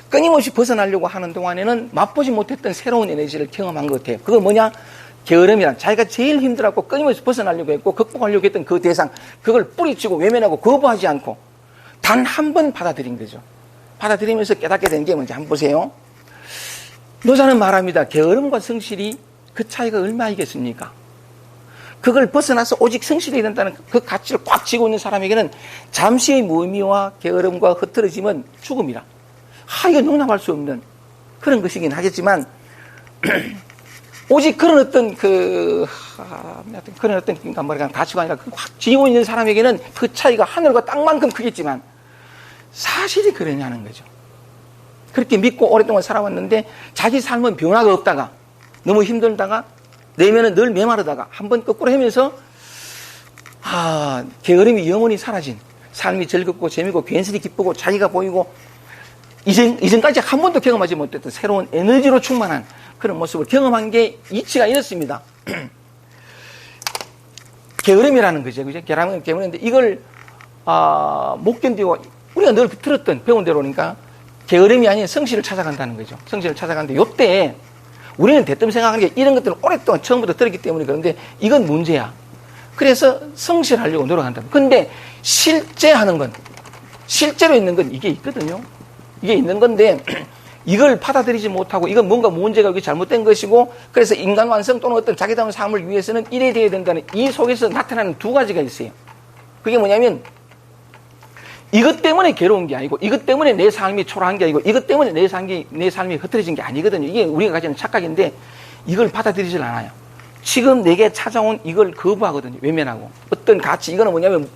끊임없이 벗어나려고 하는 동안에는 맛보지 못했던 새로운 에너지를 경험한 것 같아요. 그거 뭐냐? 게으름이란 자기가 제일 힘들었고 끊임없이 벗어나려고 했고 극복하려고 했던 그 대상, 그걸 뿌리치고 외면하고 거부하지 않고 단 한 번 받아들인 거죠. 받아들이면서 깨닫게 된 게 뭔지 한번 보세요. 노자는 말합니다. 게으름과 성실이 그 차이가 얼마이겠습니까? 그걸 벗어나서 오직 성실해야 된다는 그 가치를 꽉 쥐고 있는 사람에게는 잠시의 무의미와 게으름과 흐트러짐은 죽음이라. 이건 용납할 수 없는 그런 것이긴 하겠지만 오직 그런 어떤 그런 어떤 가치관이나 확 쥐고 있는 사람에게는 그 차이가 하늘과 땅만큼 크겠지만 사실이 그러냐는 거죠. 그렇게 믿고 오랫동안 살아왔는데 자기 삶은 변화가 없다가 너무 힘들다가 내면은 늘 메마르다가 한번 거꾸로 하면서 게으름이 영원히 사라진 삶이 즐겁고 재미있고 괜스레 기쁘고 자기가 보이고 이전까지 한 번도 경험하지 못했던 새로운 에너지로 충만한 그런 모습을 경험한 게 이치가 이렇습니다. 게으름이라는 거죠. 그죠? 게으름인데 이걸 못 견디고 우리가 늘 들었던 배운 대로니까 게으름이 아닌 성실을 찾아간다는 거죠. 성실을 찾아가는데 요때 우리는 대뜸 생각하는 게 이런 것들을 오랫동안 처음부터 들었기 때문에 그런데 이건 문제야. 그래서 성실하려고 노력한다. 근데 실제로 있는 건 이게 있거든요. 이게 있는 건데 이걸 받아들이지 못하고 이건 뭔가 문제가 여기 잘못된 것이고 그래서 인간 완성 또는 어떤 자기다운 삶을 위해서는 이래 돼야 된다는 이 속에서 나타나는 두 가지가 있어요. 그게 뭐냐면 이것 때문에 괴로운 게 아니고 이것 때문에 내 삶이 초라한 게 아니고 이것 때문에 내 삶이 흐트러진 게 아니거든요. 이게 우리가 가지는 착각인데 이걸 받아들이질 않아요. 지금 내게 찾아온 이걸 거부하거든요. 외면하고 어떤 가치 이거는 뭐냐면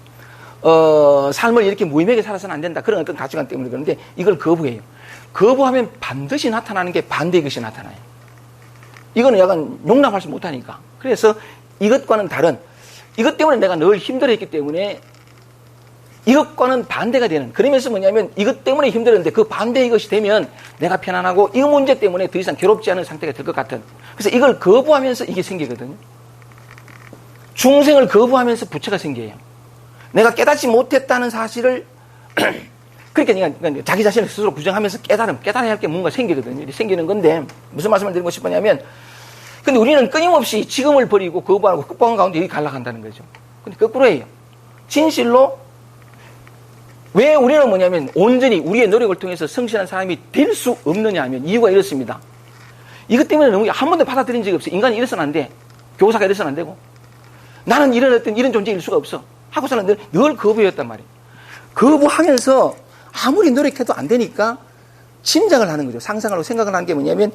삶을 이렇게 무의미하게 살아서는 안 된다. 그런 어떤 가치관 때문에 그런데 이걸 거부해요. 거부하면 반드시 나타나는 게 반대의 것이 나타나요. 이거는 약간 용납할 수 못하니까. 그래서 이것과는 다른 이것 때문에 내가 늘 힘들어했기 때문에 이것과는 반대가 되는 그러면서 뭐냐면 이것 때문에 힘들었는데 그 반대의 것이 되면 내가 편안하고 이 문제 때문에 더 이상 괴롭지 않은 상태가 될 것 같은 그래서 이걸 거부하면서 이게 생기거든요. 중생을 거부하면서 부처가 생겨요. 내가 깨닫지 못했다는 사실을 그러니까 자기 자신을 스스로 부정하면서 깨달아야 할 게 뭔가 생기거든요. 생기는 건데 무슨 말씀을 드리고 싶었냐면 근데 우리는 끊임없이 지금을 버리고 거부하고 극복하는 가운데 여기 갈라간다는 거죠. 근데 거꾸로 해요. 진실로 왜 우리는 뭐냐면 온전히 우리의 노력을 통해서 성실한 사람이 될 수 없느냐 하면 이유가 이렇습니다. 이것 때문에 너무 한 번도 받아들인 적이 없어. 인간이 이래서는 안 돼. 교사가 이래서는 안 되고 나는 이런 존재일 수가 없어. 하고서는 늘 거부였단 말이에요. 거부하면서 아무리 노력해도 안 되니까 짐작을 하는 거죠. 상상을 하고 생각을 하는 게 뭐냐면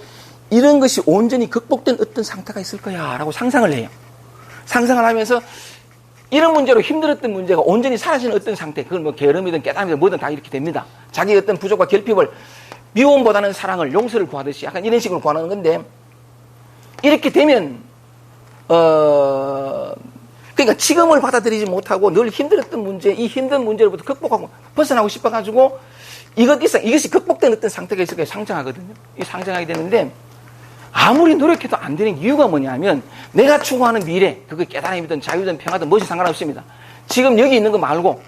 이런 것이 온전히 극복된 어떤 상태가 있을 거야 라고 상상을 해요. 상상을 하면서 이런 문제로 힘들었던 문제가 온전히 사라지는 어떤 상태 그걸 뭐 게으름이든 깨달음이든 뭐든 다 이렇게 됩니다. 자기의 어떤 부족과 결핍을 미움보다는 사랑을 용서를 구하듯이 약간 이런 식으로 구하는 건데 이렇게 되면 그러니까 지금을 받아들이지 못하고 늘 힘들었던 문제, 이 힘든 문제로부터 극복하고 벗어나고 싶어가지고 이것이 극복된 어떤 상태가 있을 거예요. 상정하거든요. 이 상정하게 되는데 아무리 노력해도 안 되는 이유가 뭐냐면 내가 추구하는 미래, 그게 깨달음이든 자유든 평화든 무엇이 상관없습니다. 지금 여기 있는 거 말고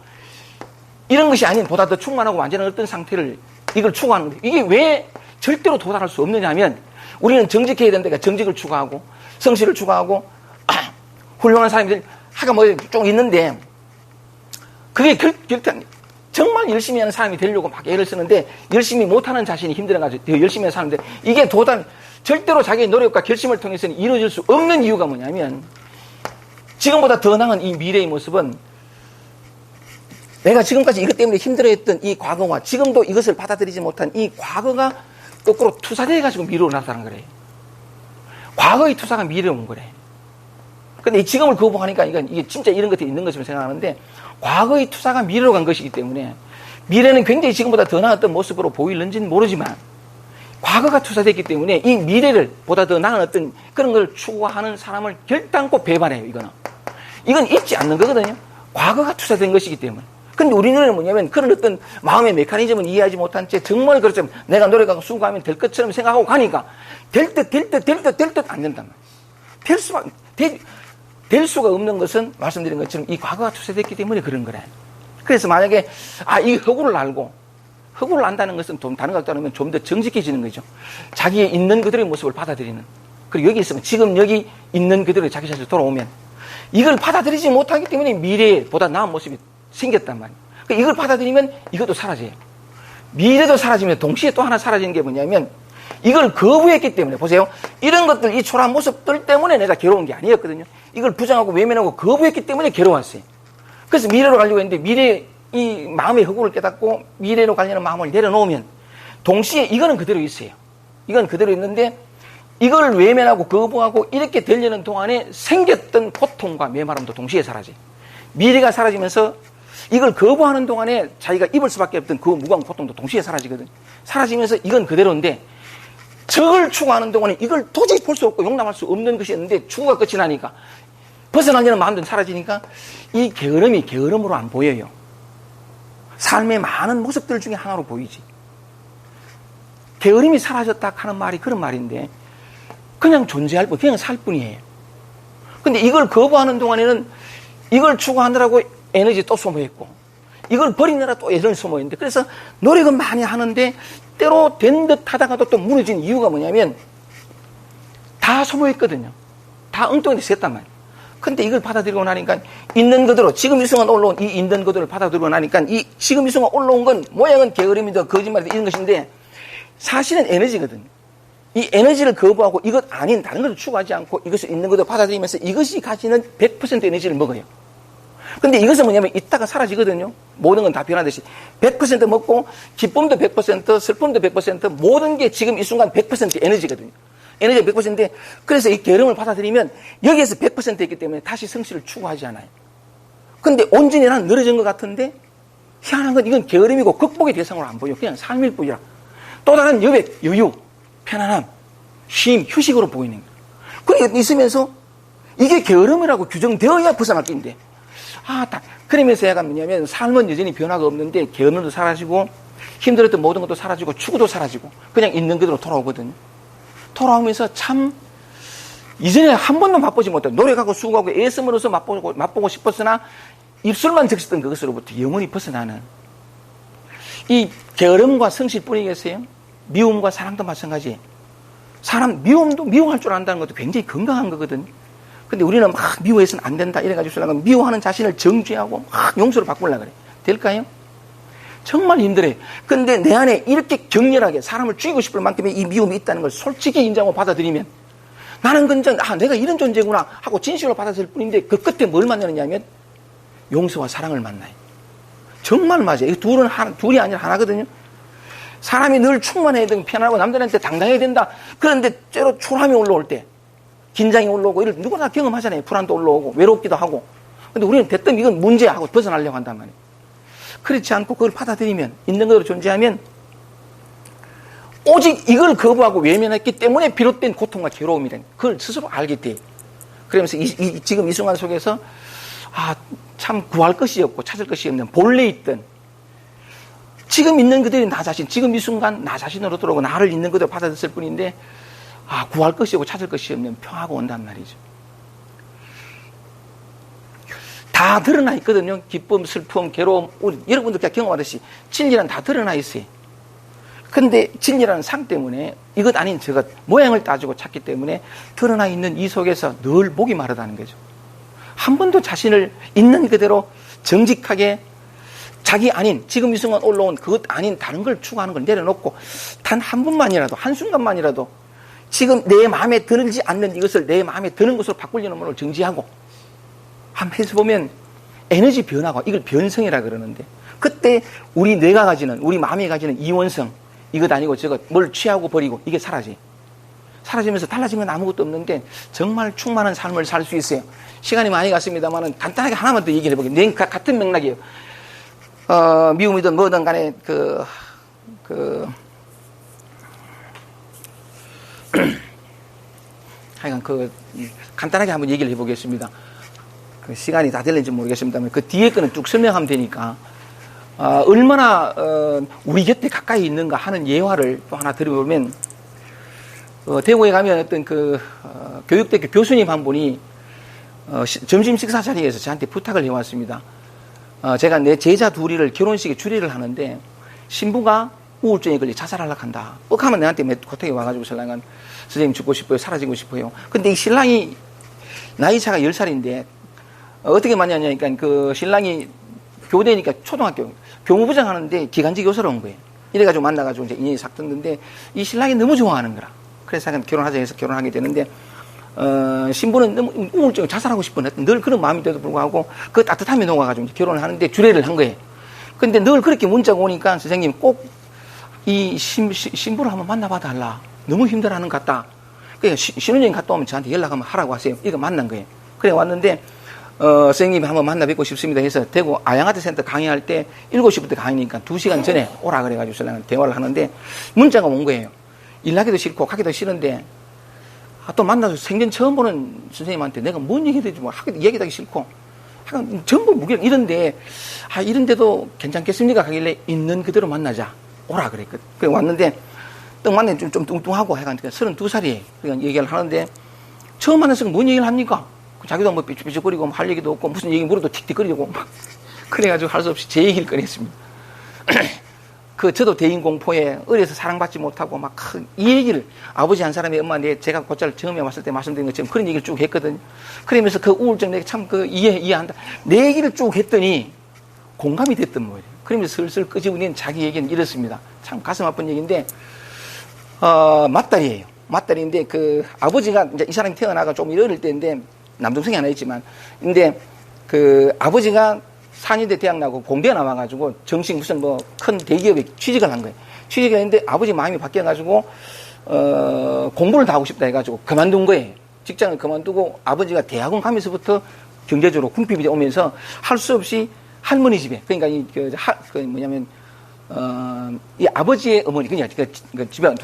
이런 것이 아닌 보다 더 충만하고 완전한 어떤 상태를 이걸 추구하는 거예요. 이게 왜 절대로 도달할 수 없느냐 하면 우리는 정직해야 된다니까 정직을 추구하고 성실을 추구하고 훌륭한 사람들 하가 뭐 좀 있는데 그게 정말 열심히 하는 사람이 되려고 막 애를 쓰는데 열심히 못하는 자신이 힘들어가지고 더 열심히 하는 사람인데 이게 절대로 자기의 노력과 결심을 통해서는 이루어질 수 없는 이유가 뭐냐면 지금보다 더 나은 이 미래의 모습은 내가 지금까지 이것 때문에 힘들어했던 이 과거와 지금도 이것을 받아들이지 못한 이 과거가 거꾸로 투사돼가지고 미래로 나타난 거래요. 과거의 투사가 미래로 온 거래. 근데 지금을 거부하니까 이게 진짜 이런 것들이 있는 것처럼 생각하는데 과거의 투사가 미래로 간 것이기 때문에 미래는 굉장히 지금보다 더 나았던 모습으로 보일는지는 모르지만 과거가 투사됐기 때문에 이 미래를 보다 더 나은 어떤 그런 걸 추구하는 사람을 결단코 배반해요. 이건 잊지 않는 거거든요. 과거가 투사된 것이기 때문에. 근데 우리는 뭐냐면 그런 어떤 마음의 메커니즘은 이해하지 못한 채 정말 그렇죠. 내가 노력하고 수고하면 될 것처럼 생각하고 가니까 될 듯 안 된단 말이에요. 될 수가 없는 것은 말씀드린 것처럼 이 과거가 투사됐기 때문에 그런 거래요. 그래서 만약에 이 허구를 알고 허구를 안다는 것은 좀 다른 것 같다면 좀 더 정직해지는 거죠. 자기의 있는 그들의 모습을 받아들이는. 그리고 여기 있으면 지금 여기 있는 그들의 자기 자신을 돌아오면 이걸 받아들이지 못하기 때문에 미래보다 나은 모습이 생겼단 말이에요. 그러니까 이걸 받아들이면 이것도 사라져요. 미래도 사라지면 동시에 또 하나 사라지는 게 뭐냐면 이걸 거부했기 때문에 보세요. 이런 것들, 이 초라한 모습들 때문에 내가 괴로운 게 아니었거든요. 이걸 부정하고 외면하고 거부했기 때문에 괴로웠어요. 그래서 미래로 가려고 했는데 미래 이 마음의 허구를 깨닫고 미래로 가려는 마음을 내려놓으면 동시에 이거는 그대로 있어요. 이건 그대로 있는데 이걸 외면하고 거부하고 이렇게 되려는 동안에 생겼던 고통과 메마름도 동시에 사라져요. 미래가 사라지면서 이걸 거부하는 동안에 자기가 입을 수밖에 없던 그 무거운 고통도 동시에 사라지거든요. 사라지면서 이건 그대로인데 저걸 추구하는 동안에 이걸 도저히 볼 수 없고 용납할 수 없는 것이었는데 추구가 끝이 나니까 벗어나려는 마음도 사라지니까 이 게으름이 게으름으로 안 보여요. 삶의 많은 모습들 중에 하나로 보이지. 게으름이 사라졌다 하는 말이 그런 말인데 그냥 존재할 뿐, 그냥 살 뿐이에요. 근데 이걸 거부하는 동안에는 이걸 추구하느라고 에너지 또 소모했고 이걸 버리느라 또 에너지 소모했는데 그래서 노력은 많이 하는데 때로 된 듯 하다가도 또 무너진 이유가 뭐냐면 다 소모했거든요. 다 엉뚱하게 셌단 말이에요. 근데 이걸 받아들이고 나니까 있는 그대로 지금 이 순간 올라온 이 있는 그대로 받아들이고 나니까 이 지금 이 순간 올라온 건 모양은 게으름이다 거짓말이다 이런 것인데 사실은 에너지거든요. 이 에너지를 거부하고 이것 아닌 다른 것을 추구하지 않고 이것을 있는 그대로 받아들이면서 이것이 가지는 100% 에너지를 먹어요. 근데 이것은 뭐냐면 이따가 사라지거든요. 모든 건 다 변하듯이 100% 먹고 기쁨도 100% 슬픔도 100% 모든 게 지금 이 순간 100% 에너지거든요. 에너지가 100%인데 그래서 이 게으름을 받아들이면 여기에서 100%였기 때문에 다시 성실을 추구하지 않아요. 근데 온전히 난 늘어진 것 같은데 희한한 건 이건 게으름이고 극복의 대상으로 안 보여. 그냥 삶일 뿐이라. 또 다른 여백, 여유, 편안함, 쉼, 휴식으로 보이는 거예요. 그게 있으면서 이게 게으름이라고 규정되어야 벗어날 게 있는데 그러면서 얘가 뭐냐면 삶은 여전히 변화가 없는데 게으름도 사라지고 힘들었던 모든 것도 사라지고 추구도 사라지고 그냥 있는 그대로 돌아오거든요. 돌아오면서 참 이전에 한 번도 맛보지 못해 노력하고 수고하고 애쓰므로서 맛보고 싶었으나 입술만 적셨던 그것으로부터 영원히 벗어나는 이 게으름과 성실뿐이겠어요? 미움과 사랑도 마찬가지. 사람 미움도 미워할 줄 안다는 것도 굉장히 건강한 거거든요. 근데 우리는 막 미워해서는 안 된다 이래가지고 미워하는 자신을 정죄하고 막 용서로 바꾸려고 그래. 될까요? 정말 힘들어요. 근데 내 안에 이렇게 격렬하게 사람을 죽이고 싶을 만큼의 이 미움이 있다는 걸 솔직히 인정하고 받아들이면 나는 근전 내가 이런 존재구나 하고 진실로 받아들일 뿐인데 그 끝에 뭘 만나느냐 하면 용서와 사랑을 만나요. 정말 맞아요. 이 둘이 아니라 하나거든요. 사람이 늘 충만해야 되고 편안하고 남들한테 당당해야 된다. 그런데 때로 초라함이 올라올 때 긴장이 올라오고 이걸 누구나 경험하잖아요. 불안도 올라오고 외롭기도 하고. 근데 우리는 대뜸 이건 문제야 하고 벗어나려고 한단 말이에요. 그렇지 않고 그걸 받아들이면 있는 그대로 존재하면 오직 이걸 거부하고 외면했기 때문에 비롯된 고통과 괴로움이란 그걸 스스로 알게 돼. 그러면서 지금 이 순간 속에서 참 구할 것이 없고 찾을 것이 없는 본래 있던 지금 있는 그들이 나 자신, 지금 이 순간 나 자신으로 돌아오고 나를 있는 그대로 받아들였을 뿐인데 구할 것이 없고 찾을 것이 없는 평화가 온단 말이죠. 다 드러나 있거든요. 기쁨, 슬픔, 괴로움. 여러분들 그냥 경험하듯이 진리는 다 드러나 있어요. 근데 진리라는 상 때문에 이것 아닌 저것 모양을 따지고 찾기 때문에 드러나 있는 이 속에서 늘 목이 마르다는 거죠. 한 번도 자신을 있는 그대로 정직하게 자기 아닌 지금 이 순간 올라온 그것 아닌 다른 걸 추구하는 걸 내려놓고 단 한 번만이라도 한순간만이라도 지금 내 마음에 들지 않는 이것을 내 마음에 드는 것으로 바꾸려는 것을 정지하고 한번 해서 보면 에너지 변화가 이걸 변성이라 그러는데 그때 우리 뇌가 가지는 우리 마음이 가지는 이원성 이것 아니고 저것 뭘 취하고 버리고 이게 사라지면서 달라진 건 아무것도 없는데 정말 충만한 삶을 살 수 있어요. 시간이 많이 갔습니다만 간단하게 하나만 더 얘기를 해보겠습니다. 같은 맥락이에요. 미움이든 뭐든 간에 하여간 간단하게 한번 얘기를 해보겠습니다. 그 시간이 다 될는지 모르겠습니다만 그 뒤에 거는 쭉 설명하면 되니까 얼마나 우리 곁에 가까이 있는가 하는 예화를 또 하나 들어보면 대구에 가면 어떤 교육대학교 교수님 한 분이 점심 식사 자리에서 저한테 부탁을 해왔습니다. 제가 내 제자 둘이를 결혼식에 주례를 하는데 신부가 우울증에 걸려 자살하려고 한다. 하면 내한테 고택에 와가지고 신랑은 선생님 죽고 싶어요. 사라지고 싶어요. 근데 이 신랑이 나이차가 10살인데 어떻게 만나냐니까 그 신랑이 교대니까 초등학교 교무부장 하는데 기간제 교사로 온 거예요. 이래가지고 만나가지고 이제 인연이 싹 떴는데 이 신랑이 너무 좋아하는 거라. 그래서 결혼하자 해서 결혼하게 되는데 신부는 너무 우울증 자살하고 싶어 늘 그런 마음인데도 불구하고 그 따뜻함이 녹아가지고 이제 결혼을 하는데 주례를 한 거예요. 근데 늘 그렇게 문자가 오니까 선생님 꼭 이 신부를 한번 만나봐 달라. 너무 힘들어하는 것 같다. 그러니까 신혼여행 갔다 오면 저한테 연락하면 하라고 하세요. 이거 만난 거예요. 그래 왔는데 선생님이 한번 만나 뵙고 싶습니다 해서 대구 아양아트 센터 강의할 때 7시부터 강의니까 2시간 전에 오라 그래가지고 신랑은 대화를 하는데 문자가 온 거예요. 일하기도 싫고 가기도 싫은데 또 만나서 생전 처음 보는 선생님한테 내가 뭔 얘기도 해주고 얘기도 하기 싫고 전부 무기력 이런데 이런데도 괜찮겠습니까? 하길래 있는 그대로 만나자 오라 그랬거든. 그래 왔는데 딱 만나면 좀 뚱뚱하고 하여간 32살이에요. 그러니까 얘기를 하는데 처음 만나서 뭔 얘기를 합니까? 자기도 뭐 삐죽삐죽거리고 할 얘기도 없고 무슨 얘기 물어도 틱틱거리고 그래가지고 할 수 없이 제 얘기를 꺼냈습니다. 저도 대인 공포에 어려서 사랑받지 못하고 막 이 얘기를 아버지 한 사람이 엄마한테 제가 곧잘 처음에 왔을 때 말씀드린 것처럼 그런 얘기를 쭉 했거든요. 그러면서 그 우울증 내가 참 이해한다. 내 얘기를 쭉 했더니 공감이 됐던 거예요. 그러면서 슬슬 끄집어낸 자기 얘기는 이렇습니다. 참 가슴 아픈 얘기인데 맏딸이에요. 맏딸인데 아버지가 이제 이 사람이 태어나가 좀 어릴 때인데 남동생이 하나 있지만 근데 아버지가 산의대 대학 나고 공대에 나와가지고 정식 무슨 큰 대기업에 취직을 한 거예요. 취직을 했는데 아버지 마음이 바뀌어가지고 공부를 더 하고 싶다 해가지고 그만둔 거예요. 직장을 그만두고 아버지가 대학원 가면서부터 경제적으로 궁핍이 오면서 할 수 없이 할머니 집에 그러니까 이 아버지의 어머니 그냥 집에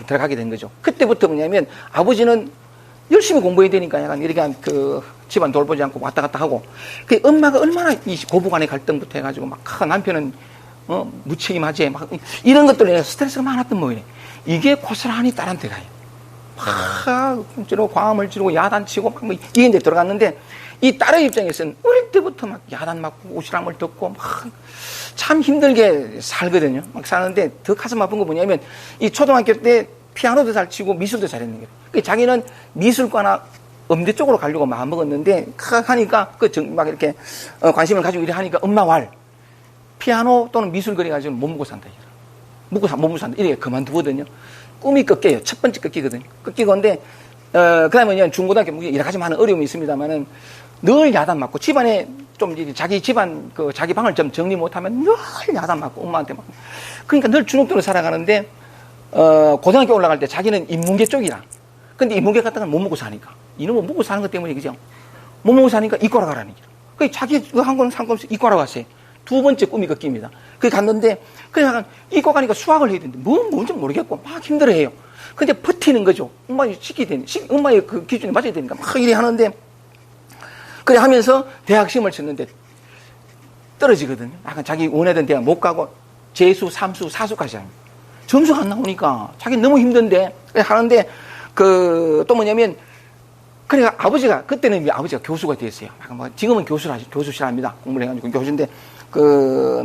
들어가게 된 거죠. 그때부터 뭐냐면 아버지는 열심히 공부해야 되니까 약간 이렇게 집안 돌보지 않고 왔다 갔다 하고 엄마가 얼마나 이 고부간의 갈등부터 해가지고 막 남편은 무책임하지 막 이런 것들로 인해서 스트레스가 많았던 모양이에요. 이게 고스란히 딸한테 가요. 막 지르고 광화문을 지르고 야단치고 막 이게 이제 들어갔는데 이 딸의 입장에서는 어릴 때부터 막 야단 맞고 오시람을 듣고 막 참 힘들게 살거든요. 막 사는데 더 가슴 아픈 거 뭐냐면 이 초등학교 때 피아노도 잘 치고 미술도 잘했는 거예요. 자기는 미술과나 음대 쪽으로 가려고 마음 먹었는데 하니까 막 이렇게 관심을 가지고 이래 하니까 엄마 왈 피아노 또는 미술 그래 가지고 못 먹고 산다. 못 먹고 산다. 이렇게 그만두거든요. 꿈이 꺾여요. 첫 번째 꺾이거든요. 꺾이건데 그다음에 중고등학교 여러 가지 많은 어려움이 있습니다만은 늘 야단 맞고 집안에 좀 자기 집안 자기 방을 좀 정리 못하면 늘 야단 맞고 엄마한테 막 그러니까 늘 주눅들어 살아가는데 고등학교 올라갈 때 자기는 인문계 쪽이라 근데 인문계 갔다가 못 먹고 사니까 이놈은 먹고 사는 것 때문에 그죠? 못 먹고 사니까 이과로 가라는 거죠. 그 자기 한 거는 상관없이 이과로 갔어요. 두 번째 꿈이 꺾입니다. 그 갔는데 그냥 이과 가니까 수학을 해야 되는데 뭔지 모르겠고 막 힘들어해요. 근데 버티는 거죠. 엄마의 시키야 되니 엄마의 그 기준에 맞아야 되니까 막 이래 하는데 그래 하면서 대학 시험을 쳤는데 떨어지거든요. 약간 자기 원하던 대학 못 가고 재수, 삼수, 사수까지 합니다. 점수가 안 나오니까 자기 너무 힘든데 하는데 또 뭐냐면 그래 아버지가 그때는 아버지가 교수가 됐어요. 지금은 교수시랍니다. 공부를 해가지고 교수인데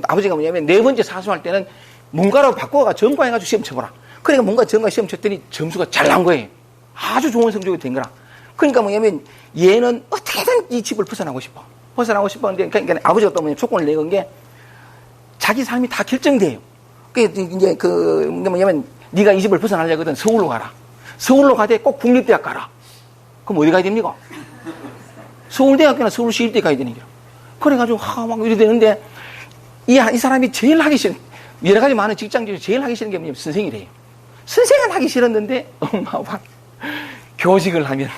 아버지가 뭐냐면 네 번째 사수할 때는 문과로 바꿔가 전과해가지고 시험 쳐보라. 그러니까 뭔가 전과 시험 쳤더니 점수가 잘 난 거예요. 아주 좋은 성적이 된 거라. 그러니까 뭐냐면 얘는 어떻게든 이 집을 벗어나고 싶었는데 그러니까 아버지가 또 뭐냐면 조건을 내건 게 자기 삶이 다 결정돼요. 이제 뭐냐면 네가 이 집을 벗어나려거든 서울로 가라. 서울로 가되 꼭 국립대학 가라. 그럼 어디 가야 됩니까? 서울대학교나 서울시립대 가야 되는 거야. 그래가지고 막 이래 되는데 이 사람이 제일 하기 싫은 여러 가지 많은 직장 중에 제일 하기 싫은 게 뭐냐면 선생이래요. 선생은 하기 싫었는데 엄마가 교직을 하면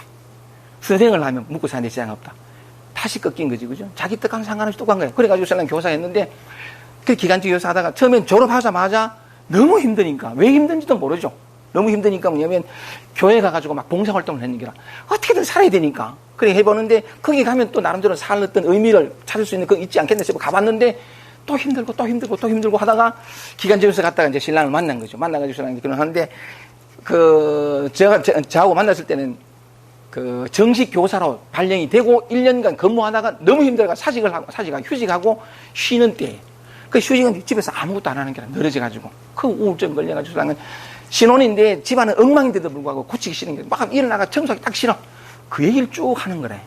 선생을 하면 묵고 사는 데 지장 없다. 다시 꺾인 거지, 그죠? 자기 뜻과는 상관없이 똑같은 거예요. 그래가지고 신랑 교사 했는데 그 기간직 교사 하다가 처음엔 졸업하자마자 너무 힘드니까 왜 힘든지도 모르죠. 너무 힘드니까 뭐냐면 교회 가가지고 막 봉사활동을 했는 게라. 어떻게든 살아야 되니까. 그래 해보는데 거기 가면 또 나름대로 살 어떤 의미를 찾을 수 있는 거 있지 않겠네 싶어 가봤는데 또 힘들고 또 힘들고 또 힘들고 하다가 기간제에서 갔다가 이제 신랑을 만난 거죠. 만나가지고 신랑이 결혼하는데 저하고 만났을 때는 그 정식 교사로 발령이 되고 1년간 근무하다가 너무 힘들어가 사직가 휴직하고 쉬는 때에 그 휴직은 집에서 아무것도 안 하는 게 아니라 늘어져가지고 그 우울증 걸려가지고 신랑은 신혼인데 집안은 엉망인데도 불구하고 고치기 싫은 게 막 일어나가 청소하기 딱 싫어. 그 얘기를 쭉 하는 거래.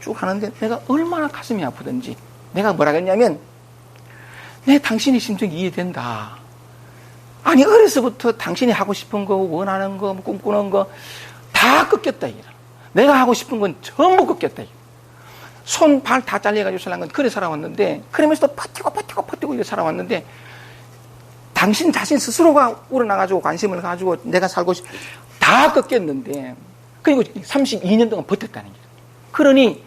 쭉 하는데 내가 얼마나 가슴이 아프든지 내가 뭐라 그랬냐면 내 당신의 심정이 이해된다. 아니 어려서부터 당신이 하고 싶은 거 원하는 거 꿈꾸는 거 다 꺾였다 이게. 내가 하고 싶은 건 전부 꺾였다 이게. 손 발 다 잘려가지고 살란 그래 살아왔는데 그러면서도 버티고 이렇게 살아왔는데 당신 자신 스스로가 우러나가지고 관심을 가지고 내가 살고 다 꺾였는데 그리고 32년 동안 버텼다는 거예요. 그러니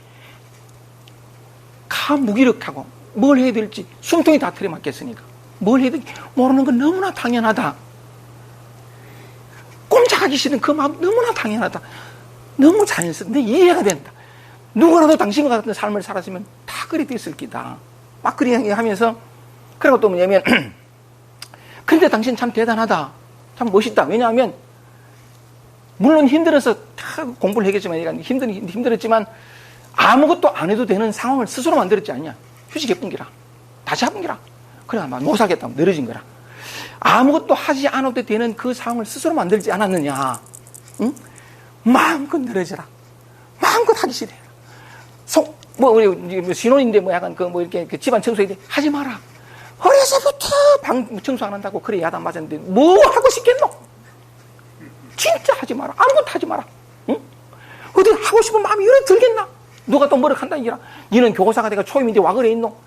무기력하고 뭘 해야 될지 숨통이 다 틀어막혔으니까 뭘 해야 될지 모르는 건 너무나 당연하다. 꼼짝하기 싫은 그 마음 너무나 당연하다. 너무 자연스럽다. 이해가 된다. 누구라도 당신과 같은 삶을 살았으면 다 그리 됐을 기다. 막 그리 하면서 그리고 또 뭐냐면 그런데 당신 참 대단하다. 참 멋있다. 왜냐하면 물론 힘들어서 다 공부를 했겠지만 힘들었지만 아무것도 안 해도 되는 상황을 스스로 만들었지 않냐. 휴직해본 기라. 다시 해본 기라. 그래 못 살겠다. 늘어진 거라. 아무것도 하지 않아도 되는 그 상황을 스스로 만들지 않았느냐. 응? 마음껏 늘어져라. 마음껏 하기 싫어요. 우리 신혼인데 약간 이렇게 집안 청소인데 하지 마라. 어려서부터 방 청소 안 한다고 그래 야단 맞았는데 뭐 하고 싶겠노? 진짜 하지 마라. 아무것도 하지 마라. 응? 어디 하고 싶은 마음이 이래 들겠나? 누가 또 뭐라 한다 이라. 니는 교사가 내가 초임인데 와 그래 있노?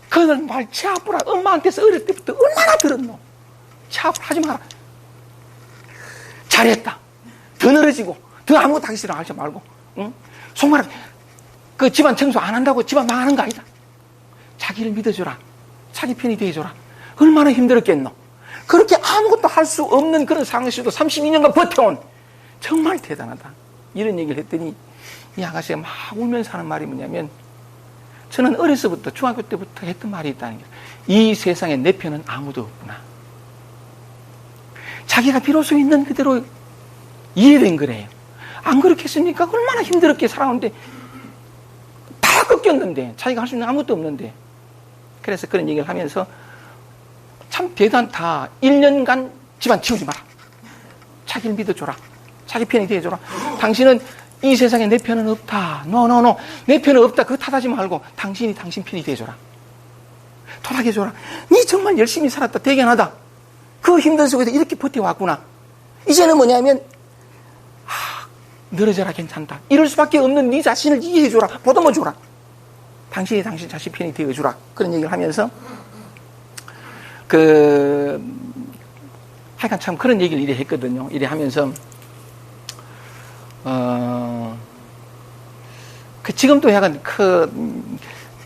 그는 말 치아프라. 엄마한테서 어릴 때부터 얼마나 들었노? 치아프라 하지 마라. 잘했다. 더 늘어지고 더 아무것도 하기 싫어 하지 말고. 응? 속말하게 그 집안 청소 안 한다고 집안 망하는 거 아니다. 자기를 믿어줘라. 자기 편이 돼줘라. 얼마나 힘들었겠노. 그렇게 아무것도 할 수 없는 그런 상황에서도 32년간 버텨온 정말 대단하다. 이런 얘기를 했더니 이 아가씨가 막 울면서 하는 말이 뭐냐면 저는 어려서부터 중학교 때부터 했던 말이 있다는 거예요. 이 세상에 내 편은 아무도 없구나. 자기가 비로소 있는 그대로 이해된 거래요. 안 그렇겠습니까? 얼마나 힘들었게 살아오는데 다 꺾였는데 자기가 할 수 있는 아무것도 없는데 그래서 그런 얘기를 하면서 참 대단하다. 1년간 집안 치우지 마라. 자기를 믿어줘라. 자기 편이 돼줘라. 당신은 이 세상에 내 편은 없다. 노. 내 편은 없다. 그거 탓하지 말고 당신이 당신 편이 돼줘라. 토닥여줘라. 니 정말 열심히 살았다. 대견하다. 그 힘든 속에서 이렇게 버텨왔구나. 이제는 뭐냐면 늘어져라 괜찮다. 이럴 수밖에 없는 네 자신을 이해해줘라. 보듬어줘라. 당신이 당신 자신 편이 되어주라. 그런 얘기를 하면서 하여간 참 그런 얘기를 이래 했거든요. 이래 하면서 지금도 약간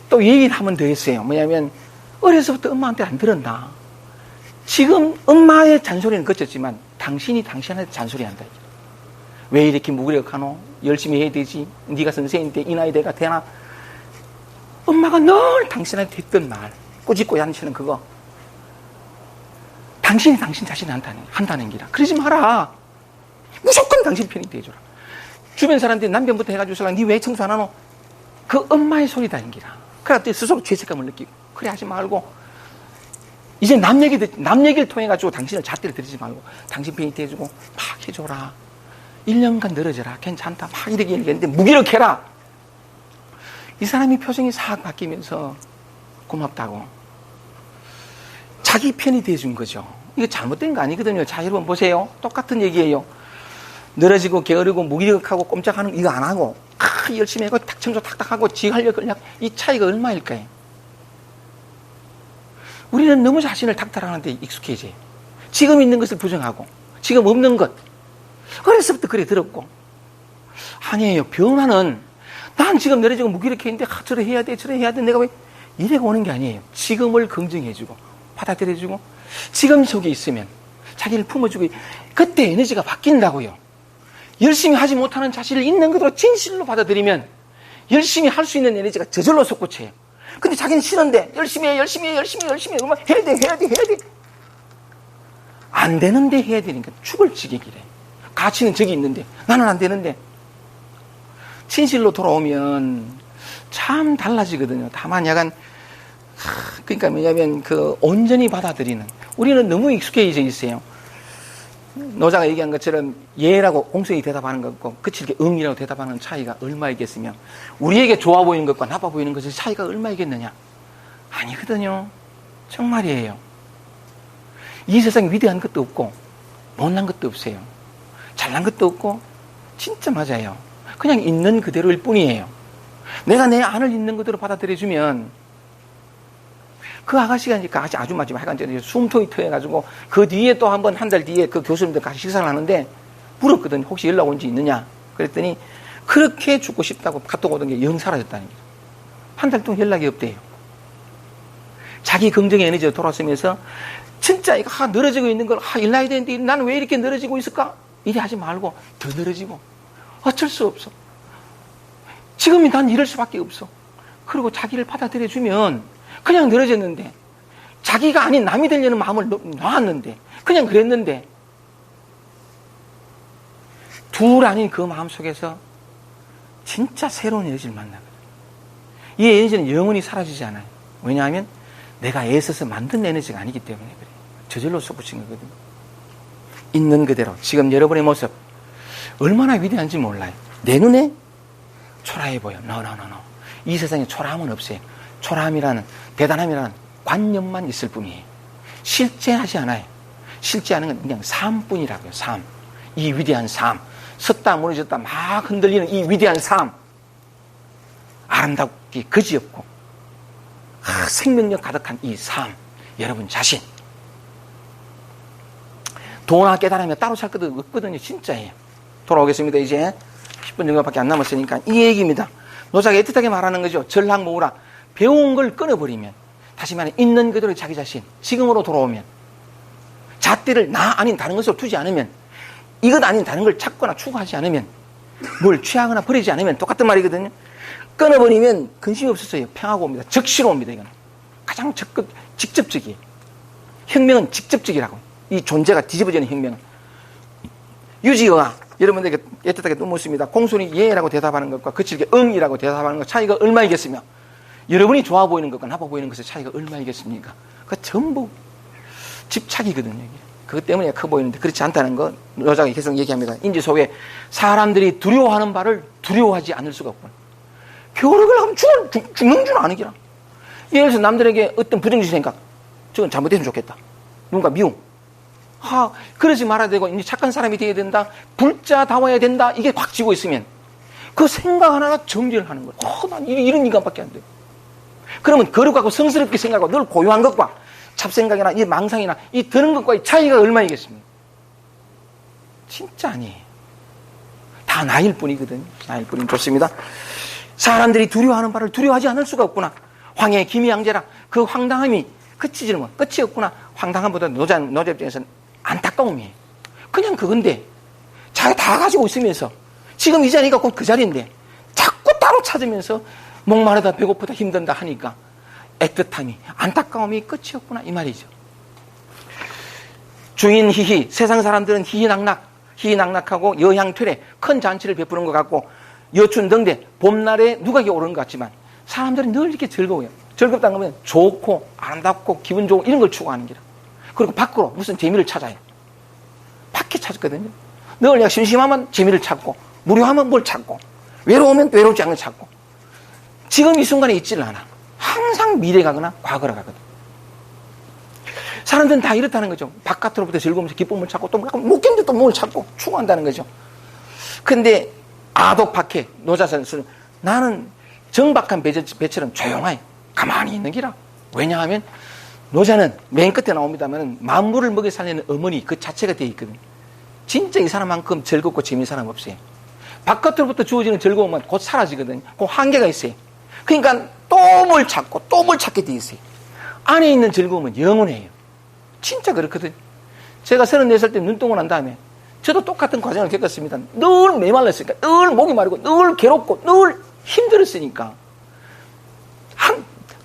또 얘기를 하면 더 했어요. 뭐냐면 어려서부터 엄마한테 안 들었나. 지금 엄마의 잔소리는 거쳤지만 당신이 당신한테 잔소리한다. 왜 이렇게 무기력하노? 열심히 해야 되지. 네가 선생인데 이 나이 내가 되나? 엄마가 늘 당신한테 했던 말, 꾸짖고 야단치는 그거. 당신이 당신 자신한테 한다는 기라. 그러지 마라. 무조건 당신 편이 돼줘라. 주변 사람들이 남편부터 해가지고 니 왜 청소 안 하노? 그 엄마의 소리다는 기라. 그래 스스로 죄책감을 느끼고 그래 하지 말고 이제 남 얘기를 통해 가지고 당신을 잣대를 들이지 말고 당신 편이 돼주고 막 해줘라. 1년간 늘어져라. 괜찮다. 막 이렇게 얘기했는데 무기력해라. 이 사람이 표정이 싹 바뀌면서 고맙다고. 자기 편이 돼준 거죠. 이거 잘못된 거 아니거든요. 자, 여러분 보세요. 똑같은 얘기예요. 늘어지고 게으르고 무기력하고 꼼짝하는 이거 안 하고 열심히 하고 탁 청소 탁탁 하고 지 하려고 이 차이가 얼마일까요? 우리는 너무 자신을 탁탈하는데 익숙해져요. 지금 있는 것을 부정하고 지금 없는 것. 어렸을 때 그래 들었고 아니에요. 변화는 난 지금 늘어지고 무기력해 있는데 저래 해야 돼 저래 해야 돼 내가 왜 이래가 오는 게 아니에요. 지금을 긍정해주고 받아들여주고 지금 속에 있으면 자기를 품어주고 그때 에너지가 바뀐다고요. 열심히 하지 못하는 자신을 있는 그대로 진실로 받아들이면 열심히 할 수 있는 에너지가 저절로 솟구쳐요. 근데 자기는 싫은데 열심히 해. 그러면 해야 돼. 안 되는데 해야 되니까 죽을 지경이래. 가치는 저기 있는데 나는 안 되는데. 진실로 돌아오면 참 달라지거든요. 다만 약간 그러니까 뭐냐면 온전히 받아들이는, 우리는 너무 익숙해져 있어요. 노자가 얘기한 것처럼 예라고 공손히 대답하는 것과 그칠게 응이라고 대답하는 차이가 얼마 있겠으며 우리에게 좋아 보이는 것과 나빠 보이는 것의 차이가 얼마 있겠느냐? 아니거든요. 정말이에요. 이 세상에 위대한 것도 없고 못난 것도 없어요. 잘난 것도 없고 진짜 맞아요. 그냥 있는 그대로일 뿐이에요. 내가 내 안을 있는 그대로 받아들여주면 그 아가씨가 이제 아줌마지만 하여간 숨통이 트여가지고 그 뒤에 또 한 달 뒤에 그 교수님들 같이 식사를 하는데 물었거든요. 혹시 연락 온 지 있느냐? 그랬더니 그렇게 죽고 싶다고 카톡 오던 게 영 사라졌다는 거예요. 한 달 동안 연락이 없대요. 자기 긍정의 에너지가 돌아서면서 진짜 이거 늘어지고 있는 걸 일나야 되는데 나는 왜 이렇게 늘어지고 있을까? 이래 하지 말고 더 늘어지고 어쩔 수 없어. 지금이 난 이럴 수밖에 없어. 그리고 자기를 받아들여주면 그냥 늘어졌는데 자기가 아닌 남이 되려는 마음을 놨는데 그냥 그랬는데 둘 아닌 그 마음 속에서 진짜 새로운 에너지를 만나거든요. 이 에너지는 영원히 사라지지 않아요. 왜냐하면 내가 애써서 만든 에너지가 아니기 때문에 그래요. 저절로 솟구친 거거든요. 있는 그대로 지금 여러분의 모습 얼마나 위대한지 몰라요. 내 눈에 초라해 보여. No. 이 세상에 초라함은 없어요. 초라함이라는 대단함이라는 관념만 있을 뿐이에요. 실제하지 않아요. 실제하는 건 그냥 삶뿐이라고요. 삶. 이 위대한 삶. 섰다 무너졌다 막 흔들리는 이 위대한 삶. 아름답기 그지없고 생명력 가득한 이 삶. 여러분 자신. 도나 깨달으면 따로 살 것도 없거든요. 진짜예요. 돌아오겠습니다. 이제 10분 정도밖에 안 남았으니까 이 얘기입니다. 노자가 애틋하게 말하는 거죠. 전락모우라. 배운 걸 끊어버리면, 다시 말해 있는 그대로 자기 자신 지금으로 돌아오면, 잣대를 나 아닌 다른 것으로 두지 않으면, 이것 아닌 다른 걸 찾거나 추구하지 않으면, 뭘 취하거나 버리지 않으면 똑같은 말이거든요. 끊어버리면 근심이 없어서요. 평화가 옵니다. 적시로 옵니다. 이건 가장 직접적이에요. 혁명은 직접적이라고. 이 존재가 뒤집어지는 혁명은. 유지어가 여러분들에게 애틋하게 또 묻습니다. 공손히 예라고 대답하는 것과 거칠게 응이라고 대답하는 것 차이가 얼마이겠으며, 여러분이 좋아 보이는 것과 나빠 보이는 것의 차이가 얼마이겠습니까? 그 전부 집착이거든요. 이게. 그것 때문에 커 보이는데 그렇지 않다는 거 노자가 계속 얘기합니다. 인지 속에 사람들이 두려워하는 바를 두려워하지 않을 수가 없구나. 교육을 하면 죽는 줄 아는 기라. 예를 들어서 남들에게 어떤 부정적인 생각, 저건 잘못했으면 좋겠다. 누군가 미움. 그러지 말아야 되고 이제 착한 사람이 되어야 된다. 불자다워야 된다. 이게 확 쥐고 있으면 그 생각 하나가 정죄를 하는 거예요. 난 이런 인간밖에 안 돼. 그러면 거룩하고 성스럽게 생각하고 늘 고요한 것과 잡생각이나 이 망상이나 이 드는 것과의 차이가 얼마이겠습니까? 진짜 아니에요. 다 나일 뿐이거든요. 나일 뿐이면 좋습니다. 사람들이 두려워하는 바를 두려워하지 않을 수가 없구나. 황해 기미양제라. 그 황당함이 끝이 없구나. 황당함보다 노자 입장에서는 안타까움이에요. 그냥 그건데 자기가 다 가지고 있으면서 지금 이 자리가 곧 그 자리인데 자꾸 따로 찾으면서 목마르다 배고프다 힘든다 하니까 애틋함이 안타까움이 끝이 없구나 이 말이죠. 주인 희희, 세상 사람들은 희희낙낙하고 여향퇴례 큰 잔치를 베푸는 것 같고 여춘등대 봄날에 누각이 오르는 것 같지만 사람들은 늘 이렇게 즐거워요. 즐겁다는 거면 좋고 아름답고 기분 좋고 이런 걸 추구하는 기라. 그리고 밖으로 무슨 재미를 찾아요. 밖에 찾거든요. 늘 내가 심심하면 재미를 찾고 무료하면 뭘 찾고 외로우면 외롭지 않은 걸 찾고 지금 이 순간에 있지를 않아. 항상 미래 가거나 과거로 가거든. 사람들은 다 이렇다는 거죠. 바깥으로부터 즐거우면서 기쁨을 찾고 또 못 견뎌 또 뭘 찾고 추구한다는 거죠. 근데 아독박해 노자선수는 나는 정박한 배처럼 조용하게 가만히 있는 기라. 왜냐하면 노자는 맨 끝에 나옵니다만 만물을 먹여 살리는 어머니 그 자체가 되어 있거든요. 진짜 이 사람만큼 즐겁고 재미있는 사람 없어요. 바깥으로부터 주어지는 즐거움은 곧 사라지거든요. 그 한계가 있어요. 그러니까 또 뭘 찾고 또 뭘 찾게 되어 있어요. 안에 있는 즐거움은 영원해요. 진짜 그렇거든요. 제가 34살 때 눈뜨고 난 다음에 저도 똑같은 과정을 겪었습니다. 늘 메말랐으니까, 늘 목이 마르고, 늘 괴롭고, 늘 힘들었으니까.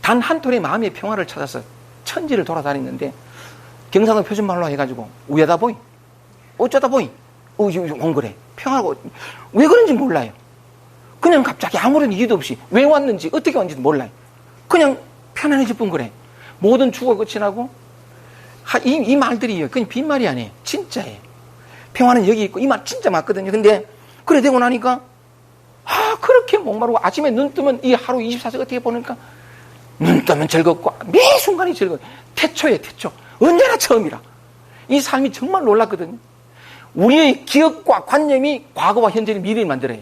단 한 톨의 마음의 평화를 찾아서 천지를 돌아다녔는데, 경상도 표준말로 해가지고, 우야다 보이, 어쩌다 보이, 옹그래, 평화고, 왜 그런지 몰라요. 그냥 갑자기 아무런 이유도 없이 왜 왔는지, 어떻게 왔는지도 몰라요. 그냥 편안해질 뿐 그래. 모든 추가 끝이 나고, 이 말들이요. 그냥 빈말이 아니에요. 진짜예요. 평화는 여기 있고, 이 말 진짜 맞거든요. 근데, 그래 되고 나니까, 그렇게 목마르고, 아침에 눈 뜨면 이 하루 24시간 어떻게 보니까, 눈 뜨면 즐겁고, 매 순간이 즐거워요. 태초예요, 태초. 언제나 처음이라. 이 삶이 정말 놀랍거든요. 우리의 기억과 관념이 과거와 현재를 미래를 만들어요.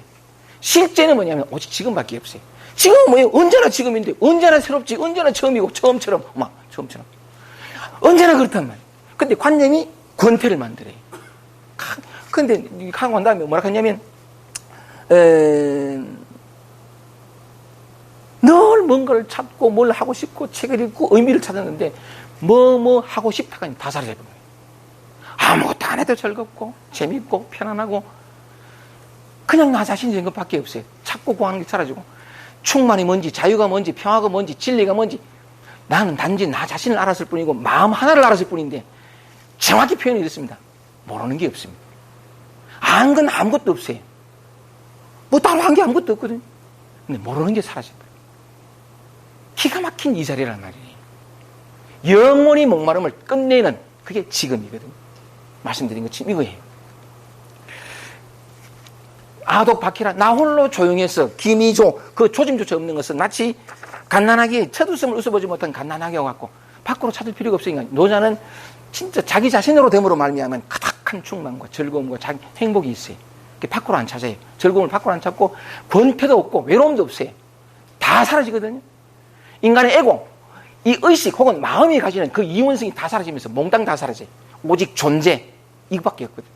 실제는 뭐냐면, 오직 지금밖에 없어요. 지금은 뭐예요? 언제나 지금인데, 언제나 새롭지, 언제나 처음이고, 처음처럼, 처음처럼. 언제나 그렇단 말이에요. 근데 관념이 권태를 만들어요. 근데, 하고 난 다음에 뭐라 하냐면, 늘 뭔가를 찾고, 뭘 하고 싶고, 책을 읽고, 의미를 찾았는데, 뭐 하고 싶다가 다 사라져버려요. 아무것도 안 해도 즐겁고, 재밌고, 편안하고, 그냥 나 자신이 된 것밖에 없어요. 찾고 구하는 게 사라지고, 충만이 뭔지, 자유가 뭔지, 평화가 뭔지, 진리가 뭔지, 나는 단지 나 자신을 알았을 뿐이고 마음 하나를 알았을 뿐인데 정확히 표현이 이렇습니다. 모르는 게 없습니다. 아는 건 아무것도 없어요. 뭐 따로 한 게 아무것도 없거든요. 근데 모르는 게 사라집니다. 기가 막힌 이 자리란 말이에요. 영원히 목마름을 끝내는 그게 지금이거든요. 말씀드린 것처럼 이거예요. 아독 박해라 나 홀로 조용해서 기미조 그 조짐조차 없는 것은 마치 갓난아기 첫웃음을 웃어보지 못한 갓난아기 같고 밖으로 찾을 필요가 없으니까 노자는 진짜 자기 자신으로 됨으로 말미암은 가득한 충만과 즐거움과 자기 행복이 있어요. 밖으로 안 찾아요. 즐거움을 밖으로 안 찾고 권태도 없고 외로움도 없어요. 다 사라지거든요. 인간의 에고, 이 의식 혹은 마음이 가지는 그 이원성이 다 사라지면서 몽땅 다 사라져요. 오직 존재 이거밖에 없거든요.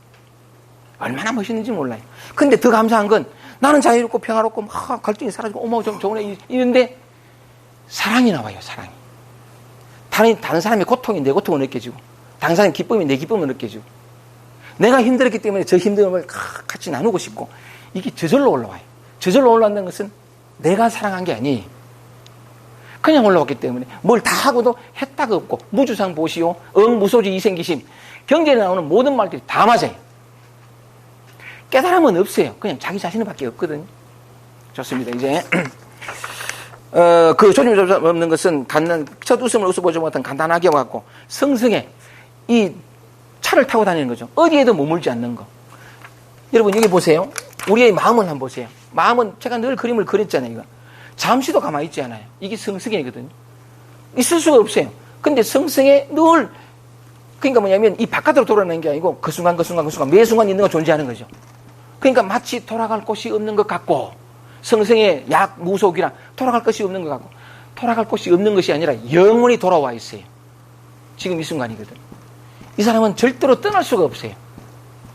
얼마나 멋있는지 몰라요. 근데 더 감사한 건 나는 자유롭고 평화롭고 막 갈등이 사라지고 어머 좋네 이런데 사랑이 나와요. 사랑이. 다른 사람의 고통이 내 고통을 느껴지고 다른 사람의 기쁨이 내 기쁨을 느껴지고 내가 힘들었기 때문에 저 힘듦을 같이 나누고 싶고 이게 저절로 올라와요. 저절로 올라온다는 것은 내가 사랑한 게 아니에요. 그냥 올라왔기 때문에 뭘 다 하고도 했다가 없고 무주상 보시오 무소지 이생기심 경전에 나오는 모든 말들이 다 맞아요. 깨달음은 없어요. 그냥 자기 자신을 밖에 없거든요. 좋습니다. 이제 그 조짐조차 없는 것은 첫 웃음을 웃어보지 못한 간단하게 와갖고 성승에 이 차를 타고 다니는 거죠. 어디에도 머물지 않는 거. 여러분 여기 보세요. 우리의 마음을 한번 보세요. 마음은 제가 늘 그림을 그렸잖아요. 이거. 잠시도 가만히 있지 않아요. 이게 성승이거든요. 있을 수가 없어요. 근데 성승에 늘 그러니까 뭐냐면 이 바깥으로 돌아가는 게 아니고 그 순간 매 순간 있는 거 존재하는 거죠. 그러니까 마치 돌아갈 곳이 없는 것 같고 성승의 무속이라 돌아갈 것이 없는 것 같고 돌아갈 곳이 없는 것이 아니라 영원히 돌아와 있어요. 지금 이 순간이거든. 이 사람은 절대로 떠날 수가 없어요.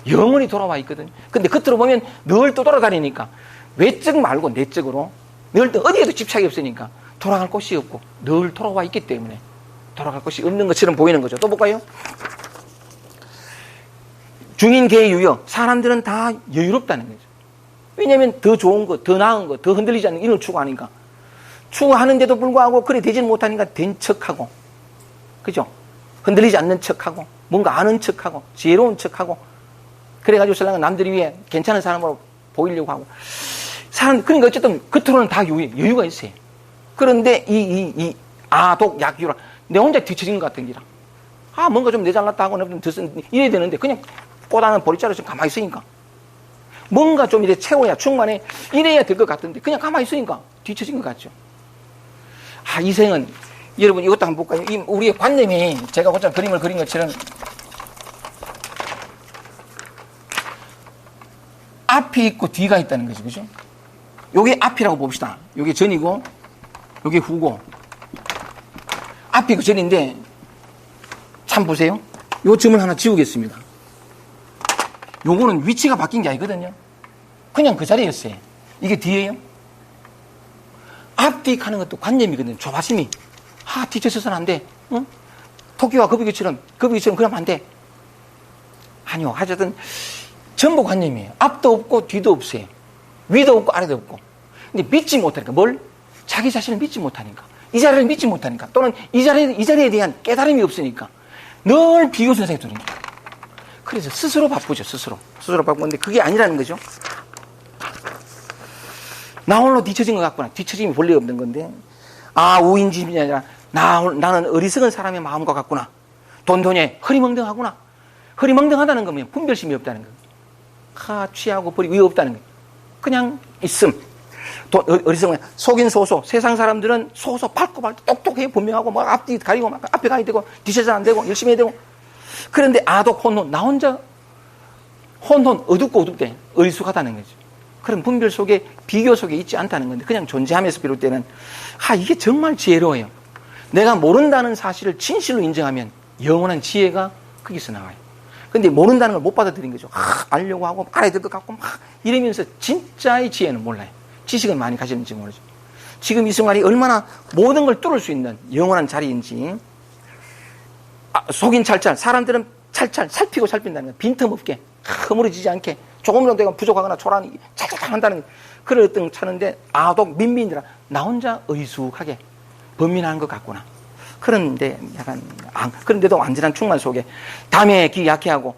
영원히 돌아와 있거든. 근데 겉으로 보면 늘 또 돌아다니니까 외적 말고 내적으로 늘 또 어디에도 집착이 없으니까 돌아갈 곳이 없고 늘 돌아와 있기 때문에 돌아갈 곳이 없는 것처럼 보이는 거죠. 또 볼까요? 중인계유여 사람들은 다 여유롭다는 거죠. 왜냐하면 더 좋은 거, 더 나은 거, 더 흔들리지 않는 이런 추구하니까 추구하는데도 불구하고 그래 되지는 못하니까 된 척하고 그죠? 흔들리지 않는 척하고 뭔가 아는 척하고 지혜로운 척하고 그래가지고 설랑은 남들이 위해 괜찮은 사람으로 보이려고 하고 그러니까 어쨌든 겉으로는 다 여유가 있어요. 그런데 이 아독 약유라 내 혼자 뒤처진 것 같은 기라 뭔가 좀 내잘났다 하고 이래야 되는데 그냥 꽃하는 보리자루처럼 가만히 있으니까 뭔가 좀 이래 채워야 충만해 이래야 될 것 같은데 그냥 가만히 있으니까 뒤처진 것 같죠. 이 생은 여러분 이것도 한번 볼까요? 우리의 관념이 제가 곧장 그림을 그린 것처럼 앞이 있고 뒤가 있다는 거죠. 그죠? 요게 앞이라고 봅시다. 요게 전이고 요게 후고 앞이 그 전인데 참 보세요. 요 점을 하나 지우겠습니다. 요거는 위치가 바뀐 게 아니거든요. 그냥 그 자리였어요. 이게 뒤에요. 앞뒤 하는 것도 관념이거든요. 조바심이. 뒤쳐서는 안 돼. 응? 토끼와 거북이처럼 그러면 안 돼. 아니요. 하여튼 전보관념이에요. 앞도 없고 뒤도 없어요. 위도 없고 아래도 없고. 근데 믿지 못하니까 뭘? 자기 자신을 믿지 못하니까. 이 자리를 믿지 못하니까. 또는 이 자리에 대한 깨달음이 없으니까. 늘 비교 선생이 두는 거예요. 그래서 스스로 바쁘죠. 스스로 바쁘는데 그게 아니라는 거죠. 나 홀로 뒤처진 것 같구나. 뒤처짐이 본래 없는 건데. 아, 우인지심이 아니라 나는 어리석은 사람의 마음과 같구나. 돈돈에 허리멍덩하구나. 허리멍덩하다는 거면 분별심이 없다는 거예요. 취하고 버리고 위 없다는 거예요. 그냥 있음. 어리석은 속인 소소. 세상 사람들은 소소 밝고 똑똑해 분명하고 막 앞뒤 가리고 막 앞에 가야 되고 뒤쳐서 안 되고 열심히 해야 되고. 그런데 아독 혼돈. 나 혼자 혼돈 어둡고 어둡대. 어리숙하다는 거죠. 그런 분별 속에 비교 속에 있지 않다는 건데 그냥 존재하면서 비롯되는 이게 정말 지혜로워요. 내가 모른다는 사실을 진실로 인정하면 영원한 지혜가 거기서 나와요. 근데 모른다는 걸 못 받아들인 거죠. 알려고 하고 알아야 될 것 같고 막 이러면서 진짜의 지혜는 몰라요. 지식은 많이 가지는지 모르죠. 지금 이 순간이 얼마나 모든 걸 뚫을 수 있는 영원한 자리인지. 속인 찰찰. 사람들은 찰찰 살피고 살핀다는 거예요. 빈틈없게 허물어지지 않게 조금이라도 내가 부족하거나 초라하니 찰찰 한다는 그런 어떤 차는데 아독 민민이라 나 혼자 의숙하게 범민한 것 같구나. 그런데 약간 그런데도 완전한 충만 속에 담에 귀 약해하고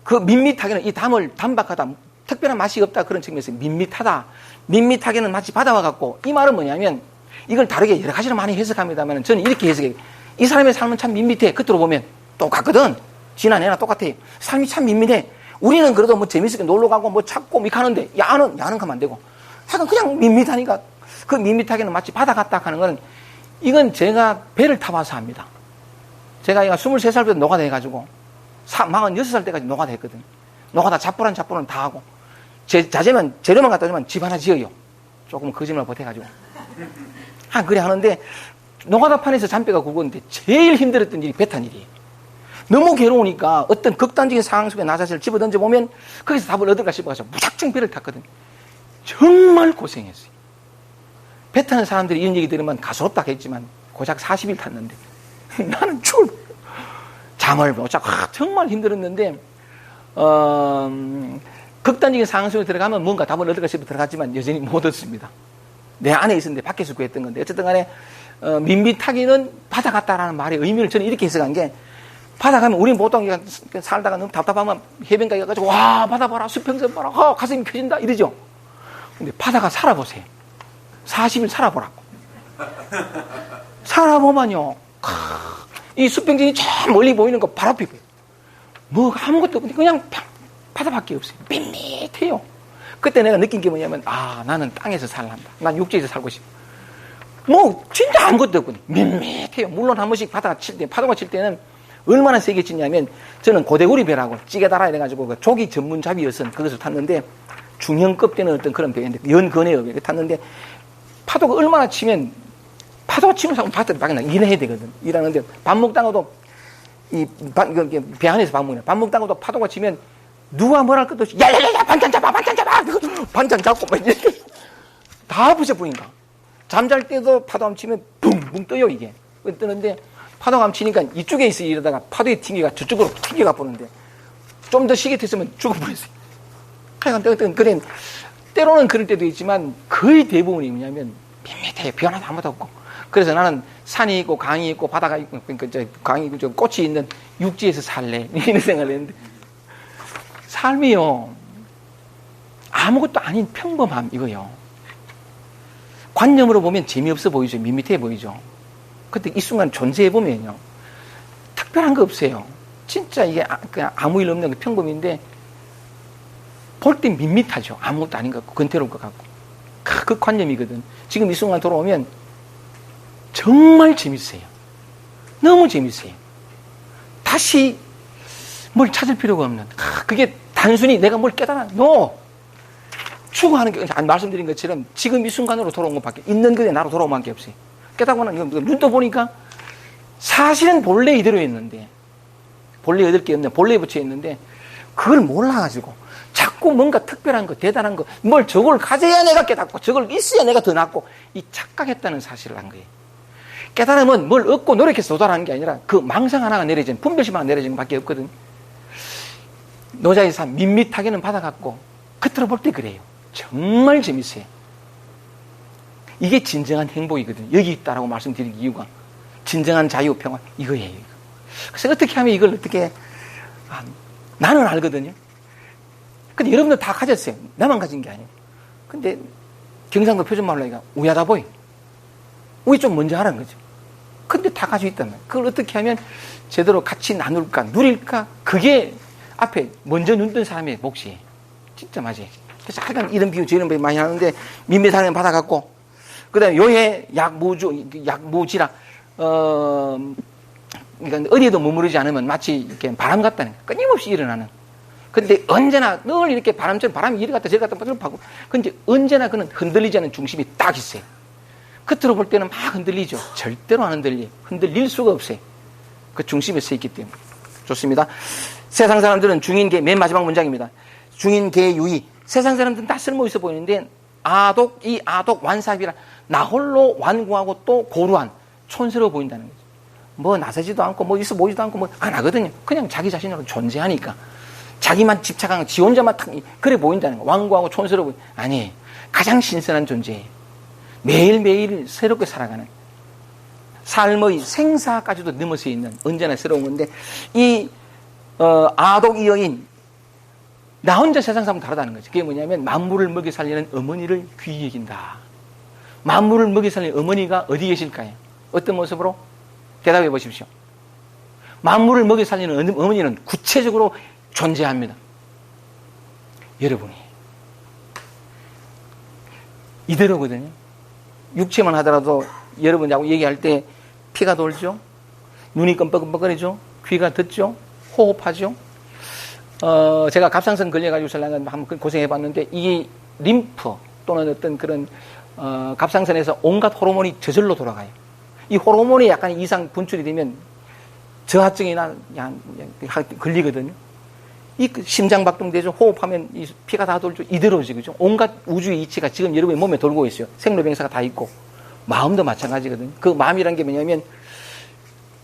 그 밋밋하게는 이 담을 담박하다 특별한 맛이 없다 그런 측면에서 밋밋하다. 밋밋하게는 마치 바다와 같고 이 말은 뭐냐면 이걸 다르게 여러 가지로 많이 해석합니다만 저는 이렇게 해석해요. 이 사람의 삶은 참 밋밋해. 겉으로 보면 똑같거든. 지난 애나 똑같아. 삶이 참 밋밋해. 우리는 그래도 뭐 재밌게 놀러 가고 뭐 찾고 미 가는데 야는 가면 안 되고 하여간 그냥 밋밋하니까 그 밋밋하게는 마치 바다 같다 하는 거는 이건 제가 배를 타봐서 합니다. 제가 23살부터 노가다 해가지고 46살 때까지 노가다 했거든. 노가다 잡부는 다 하고 자재만 재료만 갖다 주면 집 하나 지어요. 조금 거짓말 보태가지고 그래 하는데 노가다판에서 잔뼈가 굵었는데 제일 힘들었던 일이 배 탄 일이에요. 너무 괴로우니까 어떤 극단적인 상황 속에 나 자신을 집어던져 보면 거기서 답을 얻을까 싶어서 무작정 배를 탔거든. 정말 고생했어요. 배 타는 사람들이 이런 얘기 들으면 가소롭다 했지만 고작 40일 탔는데 나는 잠을 못 자고 정말 힘들었는데 극단적인 상황 속에 들어가면 뭔가 답을 얻을까 싶어 들어갔지만 여전히 못 얻습니다. 내 안에 있었는데 밖에서 구했던 건데 어쨌든 간에 밋밋하기는 바다 같다라는 말의 의미를 저는 이렇게 해석한 게 바다 가면 우리는 보통 살다가 너무 답답하면 해변가에 가가지고 와 바다 봐라 수평선 봐라 가슴이 켜진다 이러죠. 근데 바다가 살아보세요. 40일 살아보라고. 살아보면요 이 수평선이 저 멀리 보이는 거 바로 앞에 보여요. 뭐 아무것도 없는데 그냥 바다밖에 없어요. 밋밋해요. 그때 내가 느낀 게 뭐냐면 나는 땅에서 살란다. 난 육지에서 살고 싶어. 뭐 진짜 아무것도 없거든요. 밋밋해요. 물론 한 번씩 파도가 칠 때는 얼마나 세게 치냐면 저는 고대구리 배라고 찌개 달아야 돼가지고 그 조기 전문 잡이였은 그것을 탔는데 중형급 되는 어떤 그런 배인데 연근해요. 탔는데 파도가 얼마나 치면 파도가 치면 사람 바깥에 밖에 일해야 되거든. 일하는데 밥 먹다가도 배 안에서 밥 먹냐. 밥 먹다가도 파도가 치면 누가 뭐랄 것도 없이 야야야야 반찬 잡아 반찬 잡고 막 이렇게 다 부셔버린다. 잠잘 때도 파도감 치면 붕붕 떠요 이게. 뜨는데 파도감 치니까 이쪽에 있어 이러다가 파도의 튕기가 저쪽으로 튕겨가 보는데 좀 더 쉬게 됐으면 죽어버렸어요. 하여간 그래 때로는 그럴 때도 있지만 거의 대부분이 뭐냐면 밋밋해. 비 하나도 아무도 없고. 그래서 나는 산이 있고 강이 있고 바다가 있고 그러니까 강이 있고 꽃이 있는 육지에서 살래 이런 생각을 했는데 삶이요 아무것도 아닌 평범함 이거요. 관념으로 보면 재미없어 보이죠. 밋밋해 보이죠. 근데 이 순간 존재해보면요 특별한 거 없어요. 진짜 이게 그냥 아무 일 없는 평범인데 볼 때 밋밋하죠. 아무것도 아닌 것 같고 건태로울 것 같고 그 관념이거든. 지금 이 순간 돌아오면 정말 재밌어요. 너무 재밌어요. 다시 뭘 찾을 필요가 없는 그게 단순히 내가 뭘 깨달아 추구하는 게 말씀드린 것처럼 지금 이 순간으로 돌아온 것밖에 있는 그대 나로 돌아오면 게 없어요. 깨닫고는 눈 떠 보니까 사실은 본래 이대로 있는데 본래 얻을 게 없네. 본래에 붙여 있는데 그걸 몰라가지고 자꾸 뭔가 특별한 거 대단한 거 뭘 저걸 가져야 내가 깨닫고 저걸 있어야 내가 더 낫고 이 착각했다는 사실을 한 거예요. 깨달음은 뭘 얻고 노력해서 도달하는 게 아니라 그 망상 하나가 내려진 분별심 하나가 내려지는 밖에 없거든. 노자의 삶 밋밋하게는 받아갔고 겉으로 볼 때 그래요. 정말 재밌어요. 이게 진정한 행복이거든요. 여기 있다라고 말씀드린 이유가 진정한 자유, 평화 이거예요. 이거. 그래서 어떻게 하면 이걸 어떻게 나는 알거든요. 근데 여러분들 다 가졌어요. 나만 가진 게 아니에요. 근데 경상도 표준말로 하니까 우야다 보이. 우리 좀 먼저 하라는 거죠. 근데 다 가지고 있단 말이에요. 그걸 어떻게 하면 제대로 같이 나눌까, 누릴까? 그게 앞에 먼저 눈 뜬 사람의 몫이에요. 진짜 맞아요. 그래서 하여간 이런 비유, 저런 비유 많이 하는데, 민매사는 받아갖고, 그 다음에 요해 약무지라, 그러니까 어디에도 머무르지 않으면 마치 이렇게 바람 같다는 거예요. 끊임없이 일어나는. 근데 언제나 늘 이렇게 바람처럼 바람이 이리 갔다 저리 갔다 하고, 근데 언제나 그는 흔들리지 않는 중심이 딱 있어요. 겉으로 볼 때는 막 흔들리죠. 절대로 안 흔들려. 흔들릴 수가 없어요. 그 중심에 서 있기 때문에. 좋습니다. 세상 사람들은 중인계, 맨 마지막 문장입니다. 중인계 유의. 세상 사람들은 다 쓸모 있어 보이는데, 이 아독 완삽이라, 나홀로 완고하고 또 고루한, 촌스러워 보인다는 거죠. 뭐 나서지도 않고, 뭐 있어 보이지도 않고, 뭐 안 하거든요. 그냥 자기 자신으로 존재하니까. 자기만 집착하는, 지 혼자만 그래 보인다는 거. 완고하고 촌스러워 보인. 아니에요. 가장 신선한 존재예요. 매일매일 새롭게 살아가는. 삶의 생사까지도 넘어서 있는 언제나 새로운 건데, 이 아독 여인, 나 혼자 세상 사람은 다르다는 거죠. 그게 뭐냐면 만물을 먹여 살리는 어머니를 귀히 여긴다. 만물을 먹여 살리는 어머니가 어디 계실까요? 어떤 모습으로? 대답해 보십시오. 만물을 먹여 살리는 어머니는 구체적으로 존재합니다. 여러분이. 이대로거든요. 육체만 하더라도 여러분하고 얘기할 때 피가 돌죠. 눈이 끔뻑끔뻑거리죠. 귀가 듣죠. 호흡하죠. 제가 갑상선 걸려가지고 설랑은 한번 고생해봤는데 이 림프 또는 어떤 그런 갑상선에서 온갖 호르몬이 저절로 돌아가요. 이 호르몬이 약간 이상 분출이 되면 저하증이나 걸리거든요. 이 심장 박동되죠. 호흡하면 이 피가 다 돌죠. 이대로지, 그죠? 온갖 우주의 이치가 지금 여러분의 몸에 돌고 있어요. 생로병사가 다 있고 마음도 마찬가지거든요. 그 마음이란 게 뭐냐면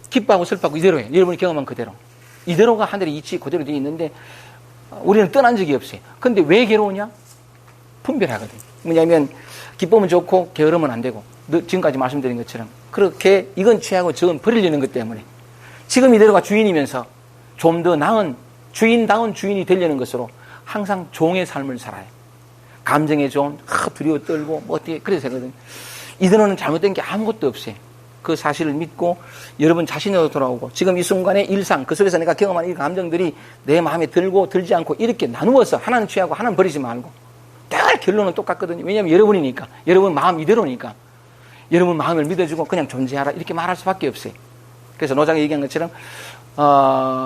기뻐하고 슬퍼하고 이대로예요. 여러분이 경험한 그대로. 이대로가 하늘의 이치 그대로 되어 있는데 우리는 떠난 적이 없어요. 근데 왜 괴로우냐? 분별하거든요. 뭐냐면 기쁨은 좋고 게으르면 안 되고 지금까지 말씀드린 것처럼 그렇게 이건 취하고 저건 버리려는 것 때문에 지금 이대로가 주인이면서 좀 더 나은 주인다운 주인이 되려는 것으로 항상 종의 삶을 살아요. 감정에 좋은 두려워 떨고 뭐 어떻게 그래서 되거든요. 이대로는 잘못된 게 아무것도 없어요. 그 사실을 믿고 여러분 자신으로 돌아오고 지금 이 순간의 일상 그 속에서 내가 경험하는 이 감정들이 내 마음에 들고 들지 않고 이렇게 나누어서 하나는 취하고 하나는 버리지 말고 늘 결론은 똑같거든요. 왜냐하면 여러분이니까 여러분 마음 이대로니까 여러분 마음을 믿어주고 그냥 존재하라 이렇게 말할 수밖에 없어요. 그래서 노장이 얘기한 것처럼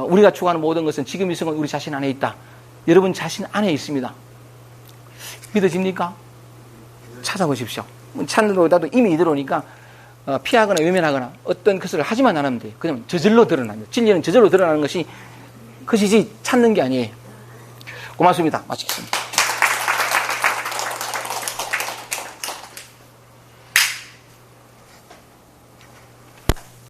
우리가 추구하는 모든 것은 지금 이 순간 우리 자신 안에 있다. 여러분 자신 안에 있습니다. 믿어집니까? 찾아보십시오. 찾는다도 이미 이대로니까 피하거나 외면하거나 어떤 것을 하지만 않으면 돼요. 그냥 저절로 드러납니다. 진리는 저절로 드러나는 것이 찾는 게 아니에요. 고맙습니다. 마치겠습니다.